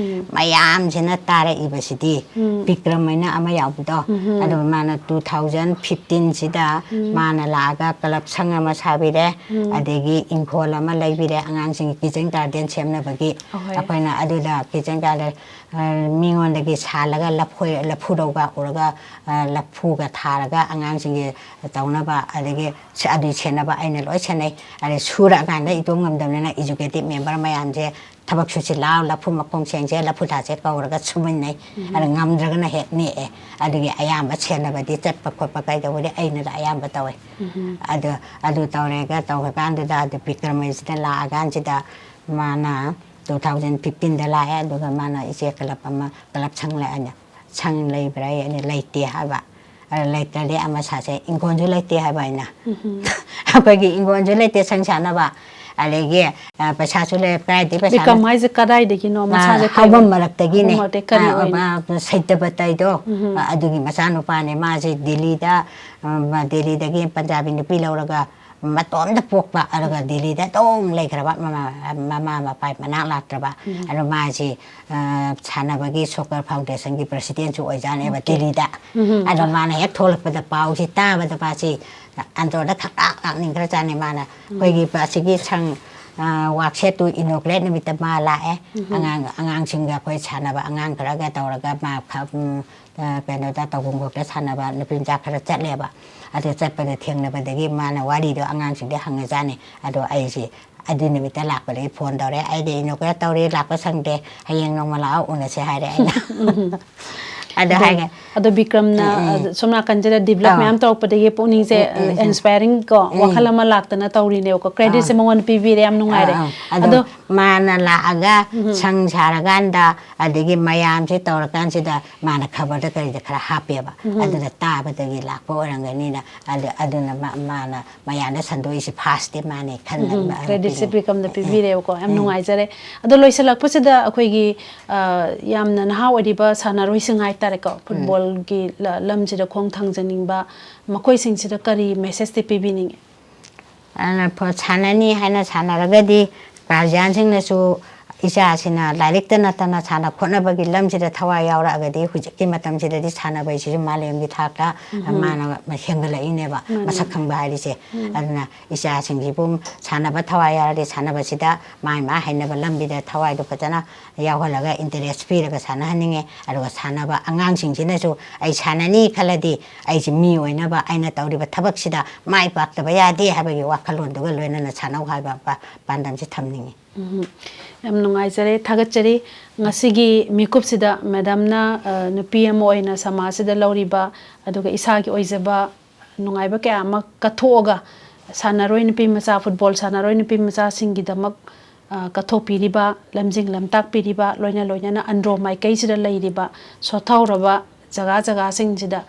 B: ꯃꯌꯥꯝꯁꯤꯅ ꯇꯥꯔꯛꯏꯕꯁꯤꯗꯤ ꯕꯤꯀ꯭ꯔꯝ ꯍꯥꯏꯅ ꯑꯃ ꯌꯥꯎꯕꯗꯣ ꯑꯗꯨꯒ ꯃꯥꯅ 2015 ꯃꯥꯅ ꯂꯥꯛꯑꯒ ꯀ꯭ꯂꯕ ꯁꯪ ꯑꯃ ꯁꯥꯕꯤꯔꯦ ꯑꯗꯒꯤ ꯏꯪꯈꯣꯜ ꯑꯃ ꯂꯩꯕꯤꯔꯦ ꯑꯉꯥꯡꯁꯤꯡꯒꯤ ꯀꯤꯆꯟ ꯒꯥꯔꯗꯦꯟ ꯁꯦꯝꯅꯕꯒꯤ ꯑꯩꯈꯣꯏꯅ ꯑꯗꯨꯗ ꯀꯤꯆꯟ ꯒꯥꯔꯗꯦꯟ ꯃꯤꯉꯣꯟꯗꯒꯤ ꯁꯥꯜꯂꯒ ꯂꯐꯨꯔꯧꯒ ꯎꯔꯒ ꯂꯐꯨꯒ ꯊꯥꯔꯒ ꯑꯉꯥꯡꯁꯤꯡꯒꯤ ꯇꯧꯅꯕ ꯑꯗꯒꯤ ꯑꯗꯨ ꯁꯦꯟꯅꯕ ꯑꯩꯅ ꯂꯣꯏ ꯁꯦꯟꯅꯩ ꯑꯗꯩ ꯁꯨꯔꯛꯑꯀꯥꯟꯗ ꯏꯇꯣꯝ ꯉꯝꯗꯕꯅꯤꯅ ꯏꯖꯨꯀꯦꯇꯤꯞ ꯃꯦꯝꯕꯔ ꯃꯌꯥꯝꯁꯦ ꯊꯕꯛ ꯁꯨꯁꯤ ꯂꯥꯎ ꯂꯐꯨ ꯃꯈꯣꯡ ꯁꯦꯡꯁꯦ ꯂꯐꯨ ꯊꯥꯁꯦ ꯀꯧꯔꯒ ꯁꯨꯃꯤꯟꯅꯩ ꯑꯗ ꯉꯝꯗ꯭ꯔꯒꯅ ꯍꯦꯛ ꯅꯦꯛꯑꯦ ꯑꯗꯨꯒꯤ ꯑꯌꯥꯝꯕ ꯁꯦꯟꯅꯕꯗꯤ ꯆꯠꯄ ꯈꯣꯠꯄ ꯀꯩꯗꯧꯕꯗꯤ ꯑꯩꯅ ꯑꯌꯥꯝꯕ ꯇꯧꯋꯦ ꯑꯗꯨ ꯇꯧꯔꯦꯒ ꯇꯧꯔꯀꯥꯟꯗꯨꯗ ꯑꯗꯨ ꯕꯤꯀ꯭ꯔꯃꯁꯤꯗ ꯂꯥꯛꯑꯀꯥꯟꯁꯤꯗ ꯃꯥꯅ 2015 ꯂꯥꯛꯑꯦ ꯑꯗꯨꯒ ꯃꯥꯅ ꯏꯆꯦ ꯀ꯭ꯂꯕ ꯁꯪ ꯂꯩꯕ꯭ꯔꯥ ꯑꯩꯅ ꯂꯩꯇꯦ ꯍꯥꯏꯕ ꯂꯩꯇ꯭ꯔꯗꯤ ꯑꯃ ꯁꯥꯁꯦ ꯏꯪꯈꯣꯜꯁꯨ ꯂꯩꯇꯦ ꯍꯥꯏꯕ ꯑꯩꯅ ꯑꯩꯈꯣꯏꯒꯤ ꯏꯪꯈꯣꯜꯁꯨ ꯂꯩꯇꯦ ꯁꯪ ꯁꯥꯅꯕ ꯑꯗꯒꯤ ꯄꯩꯁꯥꯁꯨ ꯂꯩ ꯀꯥꯏꯗꯩ ꯄꯩꯁꯥ
A: ꯕꯤꯀꯝ ꯍꯥꯏꯁꯦ ꯀꯗꯥꯏꯗꯒꯤꯅꯣ ꯃꯁꯥꯁꯦ
B: ꯍꯧꯕꯝ ꯃꯔꯛꯇꯒꯤꯅꯦ
A: ꯍꯧꯕꯝ ꯀꯔꯤ ꯑꯣꯏꯅ
B: ꯁꯩꯇꯕꯇꯩꯗꯣ ꯑꯗꯨꯒꯤ ꯃꯆꯥꯅꯨꯄꯥꯅꯦ ꯃꯥꯁꯦ ꯗꯦꯜꯂꯤꯗꯒꯤ ꯄꯟꯖꯥꯕꯤ ꯅꯨꯄꯤ ꯂꯧꯔꯒ ꯃꯇꯣꯝꯗ ꯄꯣꯛꯄ ꯑꯗꯨꯒ ꯗꯦꯜꯂꯤꯗ ꯑꯗꯨꯝ ꯂꯩꯈ꯭ꯔꯕ ꯃꯃꯥ ꯃꯄꯥ ꯃꯅꯥꯛ ꯂꯥꯛꯇ꯭ꯔꯕ ꯑꯗꯣ ꯃꯥꯁꯤ ꯁꯥꯟꯅꯕꯒꯤ ꯁꯣꯀꯔ ꯐꯥꯎꯟꯗꯦꯁꯟꯒꯤ ꯄ꯭ꯔꯁꯤꯗꯦꯟꯁꯨ ꯑꯣꯏꯖꯥꯠꯅꯦꯕ ꯗꯦꯜꯂꯤꯗ ꯑꯗꯣ ꯃꯥꯅ ꯍꯦꯛ ꯊꯣꯛꯂꯛꯄꯗ ꯄꯥꯎꯁꯤ ꯇꯥꯕꯗ ꯃꯥꯁꯤ ꯑꯟꯗ꯭ꯔꯣꯗ ꯈꯛꯇꯥꯛ ꯂꯥꯛꯅꯤꯡꯈ꯭ꯔꯖꯥꯠꯅꯤ ꯃꯥꯅ ꯑꯩꯈꯣꯏꯒꯤ ꯑꯁꯤꯒꯤ ꯁꯪ ꯋꯥꯛꯁꯦꯠꯇꯨ ꯏꯅꯣꯒ꯭ꯔꯦꯠ ꯅꯨꯃꯤꯠꯇ ꯃꯥ ꯂꯥꯛꯑꯦ ꯑꯉꯥꯡꯁꯤꯡꯒ ꯑꯩꯈꯣꯏ ꯁꯥꯟꯅꯕ ꯑꯉꯥꯡ ꯈꯔꯒ ꯇꯧꯔꯒ ꯃꯥ ꯀꯩꯅꯣꯗ ꯇꯧꯕꯨꯡꯈꯣꯛꯇ ꯁꯥꯟꯅꯕ ꯅꯨꯄꯤ ꯃꯆा ꯈꯔ ꯆꯠꯂꯦꯕ ꯑꯗꯨ ꯆꯠꯄꯗ ꯊꯦꯡꯅꯕꯗꯒꯤ ꯃꯥꯅ ꯋꯥꯔꯤꯗꯣ ꯑꯉꯥꯡꯁꯤꯡꯗ ꯍꯪꯉꯖꯥꯠꯅꯤ ꯑꯗꯣ ꯑꯩꯁꯤ ꯑꯗꯨ ꯅꯨꯃꯤꯠꯇ ꯂꯥꯛꯄꯗꯒꯤ ꯐꯣꯟ ꯇꯧꯔꯦ ꯑꯩꯗꯤ ꯏꯅꯣꯒ꯭ꯔꯦꯠ ꯇꯧꯔꯦ ꯂꯥꯛꯄ ꯁꯪꯗꯦ ꯍꯌꯦꯡ ꯅꯣꯡꯃ ꯂꯥꯛꯑꯣ ꯎꯅꯁꯦ ꯍꯥꯏꯔꯦ ꯑꯩꯅ ꯑꯗꯣ ꯍꯥꯏꯒꯦ
A: ꯑꯗꯣ ꯕꯤꯀ꯭ꯔꯝꯅ ꯁꯣꯝ ꯅꯥꯀꯟꯁꯤꯗ ꯗꯤꯕꯦꯂꯞ ꯃꯌꯥꯝ ꯇꯧꯔꯛꯄꯗꯒꯤ ꯄꯨꯛꯅꯤꯡꯁꯦ ꯏꯟꯁꯄꯥꯏꯔꯤꯡ ꯀꯣ ꯋꯥꯈꯜ ꯑꯃ ꯂꯥꯛꯇꯅ ꯇꯧꯔꯤꯅꯦꯕꯀꯣ ꯀ꯭ꯔꯦꯗꯤꯠꯁꯦ ꯃꯉꯣꯟꯗ ꯄꯤꯕꯤꯔꯦ ꯌꯥꯝ ꯅꯨꯡꯉꯥꯏꯔꯦ
B: ꯑꯗꯣ ꯃꯥꯅ ꯂꯥꯛꯑꯒ ꯁꯪ ꯁꯥꯔꯀꯥꯟꯗ ꯑꯗꯒꯤ ꯃꯌꯥꯝꯁꯦ ꯇꯧꯔꯀꯥꯟꯁꯤꯗ ꯃꯥꯅ ꯈꯕꯔꯗ ꯀꯔꯤꯗ ꯈꯔ ꯍꯥꯞꯄꯦꯕ ꯑꯗꯨꯅ ꯇꯥꯕꯗꯒꯤ ꯂꯥꯛꯄ ꯑꯣꯏꯔꯝꯒꯅꯤꯅ ꯑꯗꯨꯅ ꯃꯥꯅ ꯃꯌꯥꯝꯗ ꯁꯟꯗꯣꯛꯏꯁꯤ ꯐꯥꯁꯇꯤ ꯃꯥꯅꯦ ꯈꯟꯅ
A: ꯀ꯭ꯔꯦꯗꯤꯠꯁꯦ ꯕꯤꯀ꯭ꯔꯝꯗ ꯄꯤꯕꯤꯔꯦꯕꯀꯣ ꯌꯥꯝ ꯅꯨꯡꯉꯥꯏꯖꯔꯦ ꯑꯗꯣ ꯂꯣꯏꯁꯤꯜꯂꯛꯄꯁꯤꯗ ꯑꯩꯈꯣꯏꯒꯤ ꯌꯥꯝꯅ ꯅꯍꯥ ꯑꯣꯏꯔꯤꯕ ꯁꯥꯟꯅꯔꯣꯏꯁꯤꯡ ꯍꯥꯏꯇꯥꯔꯦꯀꯣ ꯐꯨꯠꯕꯣꯜꯒꯤ ꯂꯝꯁꯤꯗ ꯈꯣꯡ ꯊꯥꯡꯖꯅꯤꯡꯕ ꯃꯈꯣꯏꯁꯤꯡꯁꯤꯗ ꯀꯔꯤ ꯃꯦꯁꯦꯖꯇꯤ ꯄꯤꯕꯤꯅꯤꯡꯉꯤ
B: ꯁꯥꯟꯅꯅꯤ ꯍꯥꯏꯅ ꯁꯥꯟꯅꯔꯒꯗꯤ ꯒꯥꯔꯖꯤꯌꯥꯟꯁꯤꯡꯅꯁꯨ ꯏꯆꯥꯁꯤꯅ ꯂꯥꯏꯔꯤꯛꯇ ꯅꯠꯇꯅ ꯁꯥꯟꯅ ꯈꯣꯠꯅꯕꯒꯤ ꯂꯝꯁꯤꯗ ꯊꯋꯥꯏ ꯌꯥꯎꯔꯛꯑꯒꯗꯤ ꯍꯧꯖꯤꯛꯀꯤ ꯃꯇꯝꯁꯤꯗꯗꯤ ꯁꯥꯟꯅꯕ ꯍꯥꯏꯁꯤꯁꯨ ꯃꯥꯂꯦꯝꯒꯤ ꯊꯥꯛꯇ ꯃꯥꯅ ꯍꯦꯟꯒꯠꯂꯛꯏꯅꯦꯕ ꯃꯁꯛ ꯈꯪꯕ ꯍꯥꯏꯔꯤꯁꯦ ꯑꯗꯨꯅ ꯏꯆꯥꯁꯤꯡꯁꯤꯕꯨ ꯁꯥꯟꯅꯕ ꯊꯋꯥꯏ ꯌꯥꯎꯔꯗꯤ ꯁꯥꯟꯅꯕꯁꯤꯗ ꯃꯥ ꯍꯩꯅꯕ ꯂꯝꯕꯤꯗ ꯊꯋꯥꯏꯗꯣ ꯐꯖꯅ ꯌꯥꯎꯍꯜꯂꯒ ꯏꯟꯇꯔꯦꯁ ꯄꯤꯔꯒ ꯁꯥꯟꯅꯍꯟꯅꯤꯡꯉꯦ ꯑꯗꯨꯒ ꯁꯥꯟꯅꯕ ꯑꯉꯥꯡꯁꯤꯡꯁꯤꯅꯁꯨ ꯑꯩ ꯁꯥꯟꯅꯅꯤ ꯈꯜꯂꯗꯤ ꯑꯩꯁꯤ ꯃꯤ ꯑꯣꯏꯅꯕ ꯑꯩꯅ ꯇꯧꯔꯤꯕ ꯊꯕꯛꯁꯤꯗ ꯃꯥꯏ ꯄꯥꯛꯇꯕ ꯌꯥꯗꯦ ꯍꯥꯏꯕꯒꯤ ꯋꯥꯈꯜꯂꯣꯟꯗꯨꯒ ꯂꯣꯏꯅꯅ ꯁꯥꯟꯅꯧ ꯍꯥꯏꯕ ꯄꯥꯟꯗꯝꯁꯤ ꯊꯝꯅꯤꯡꯉꯤ
A: ꯌꯥꯝ ꯅꯨꯡꯉꯥꯏꯖꯔꯦ ꯊꯥꯒꯠꯆꯔꯤ ꯉꯁꯤꯒꯤ ꯃꯤꯀꯨꯞꯁꯤꯗ ꯃꯦꯗꯥꯝꯅ ꯅꯨꯄꯤ ꯑꯃ ꯑꯣꯏꯅ ꯁꯃꯥꯖꯁꯤꯗ ꯂꯧꯔꯤꯕ ꯑꯗꯨꯒ ꯏꯁꯥꯒꯤ ꯑꯣꯏꯖꯕ ꯅꯨꯡꯉꯥꯏꯕ ꯀꯌꯥ ꯑꯃ ꯀꯠꯊꯣꯛꯑꯒ ꯁꯥꯟꯅꯔꯣꯏ ꯅꯨꯄꯤ ꯃꯆꯥ ꯐꯨꯠꯕꯣꯜ ꯁꯥꯟꯅꯔꯣꯏ ꯅꯨꯄꯤ ꯃꯆꯥꯁꯤꯡꯒꯤꯗꯃꯛ ꯀꯠꯊꯣꯛꯄꯤꯔꯤꯕ ꯂꯝꯖꯤꯡ ꯂꯝꯇꯥꯛꯄꯤꯔꯤꯕ ꯂꯣꯏꯅꯅ ꯑꯟꯗ꯭ꯔꯣ ꯃꯥꯏꯀꯩꯁꯤꯗ ꯂꯩꯔꯤꯕ ꯁꯣꯠꯊꯍꯧꯔꯕ ꯖꯒꯥꯁꯤꯡꯁꯤꯗ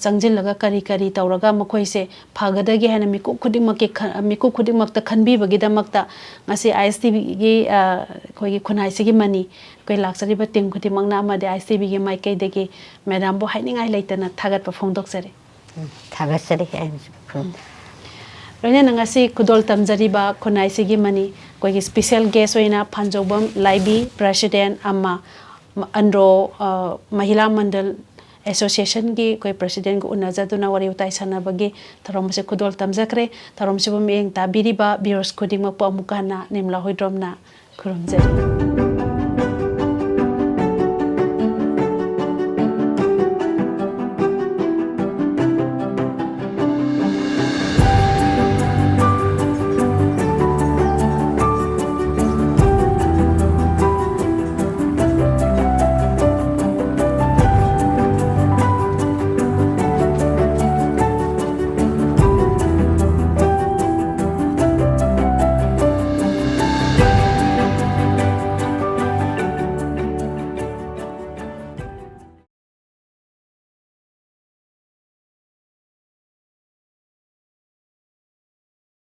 A: ꯆꯪꯁꯤꯜꯂꯒ ꯀꯔꯤ ꯇꯧꯔꯒ ꯃꯈꯣꯏꯁꯦ ꯐꯒꯗꯒꯦ ꯍꯥꯏꯅ ꯃꯤꯀꯨꯞ ꯈꯨꯗꯤꯡꯃꯛꯇ ꯈꯟꯕꯤꯕꯒꯤꯗꯃꯛꯇ ꯉꯁꯤ ISTVꯒꯤ ꯑꯩꯈꯣꯏꯒꯤ ꯈꯨꯟꯅꯥꯏꯁꯤꯒꯤ ꯃꯅꯤ ꯑꯩꯈꯣꯏ ꯂꯥꯛꯆꯔꯤꯕ ꯇꯤꯝ ꯈꯨꯗꯤꯡꯃꯛꯅ ꯑꯃꯗꯤ ISTVꯒꯤ ꯃꯥꯏꯀꯩꯗꯒꯤ ꯃꯦꯗꯥꯝꯕꯨ ꯍꯥꯏꯅꯤꯡꯉꯥꯏ ꯂꯩꯇꯅ ꯊꯥꯒꯠꯄ ꯐꯣꯡꯗꯣꯛꯆꯔꯤ
B: ꯊꯥꯒꯠꯆꯔꯤ
A: ꯂꯣꯏꯅꯅ ꯉꯁꯤ ꯈꯨꯗꯣꯜ ꯇꯝꯖꯔꯤꯕ ꯈꯨꯟꯅꯥꯏꯁꯤꯒꯤ ꯃꯅꯤ ꯑꯩꯈꯣꯏꯒꯤ ꯁ꯭ꯄꯤꯁꯦꯜ ꯒꯦꯁ ꯑꯣꯏꯅ ꯐꯥꯟꯖꯧꯕꯝ ꯂꯥꯏꯕꯤ ꯄ꯭ꯔꯦꯁꯤꯗꯦꯟ ꯑꯃ ꯑꯟꯗ꯭ꯔꯣ ꯃꯍꯤꯂꯥ ꯃꯟꯗꯜ ꯑꯦꯁꯣꯁꯤꯌꯦꯁꯟꯒꯤ ꯑꯩꯈꯣꯏ ꯄ꯭ꯔꯦꯁꯤꯗꯦꯟꯒ ꯎꯅꯖꯗꯨꯅ ꯋꯥꯔꯤ ꯋꯥꯇꯥꯏ ꯁꯥꯟꯅꯕꯒꯤ ꯊꯧꯔꯝ ꯑꯁꯤ ꯈꯨꯗꯣꯜ ꯇꯝꯖꯈ꯭ꯔꯦ ꯊꯧꯔꯝꯁꯤꯕꯨ ꯃꯤꯠꯌꯦꯡ ꯇꯥꯕꯤꯔꯤꯕ ꯚꯤꯌꯔꯁ ꯈꯨꯗꯤꯡꯃꯛꯄꯨ ꯑꯃꯨꯛꯀ ꯍꯟꯅ ꯅꯤꯝꯂꯥ ꯍꯣꯏꯗ꯭ꯔꯣꯝꯅ ꯈꯨꯔꯨꯝꯖꯔꯤ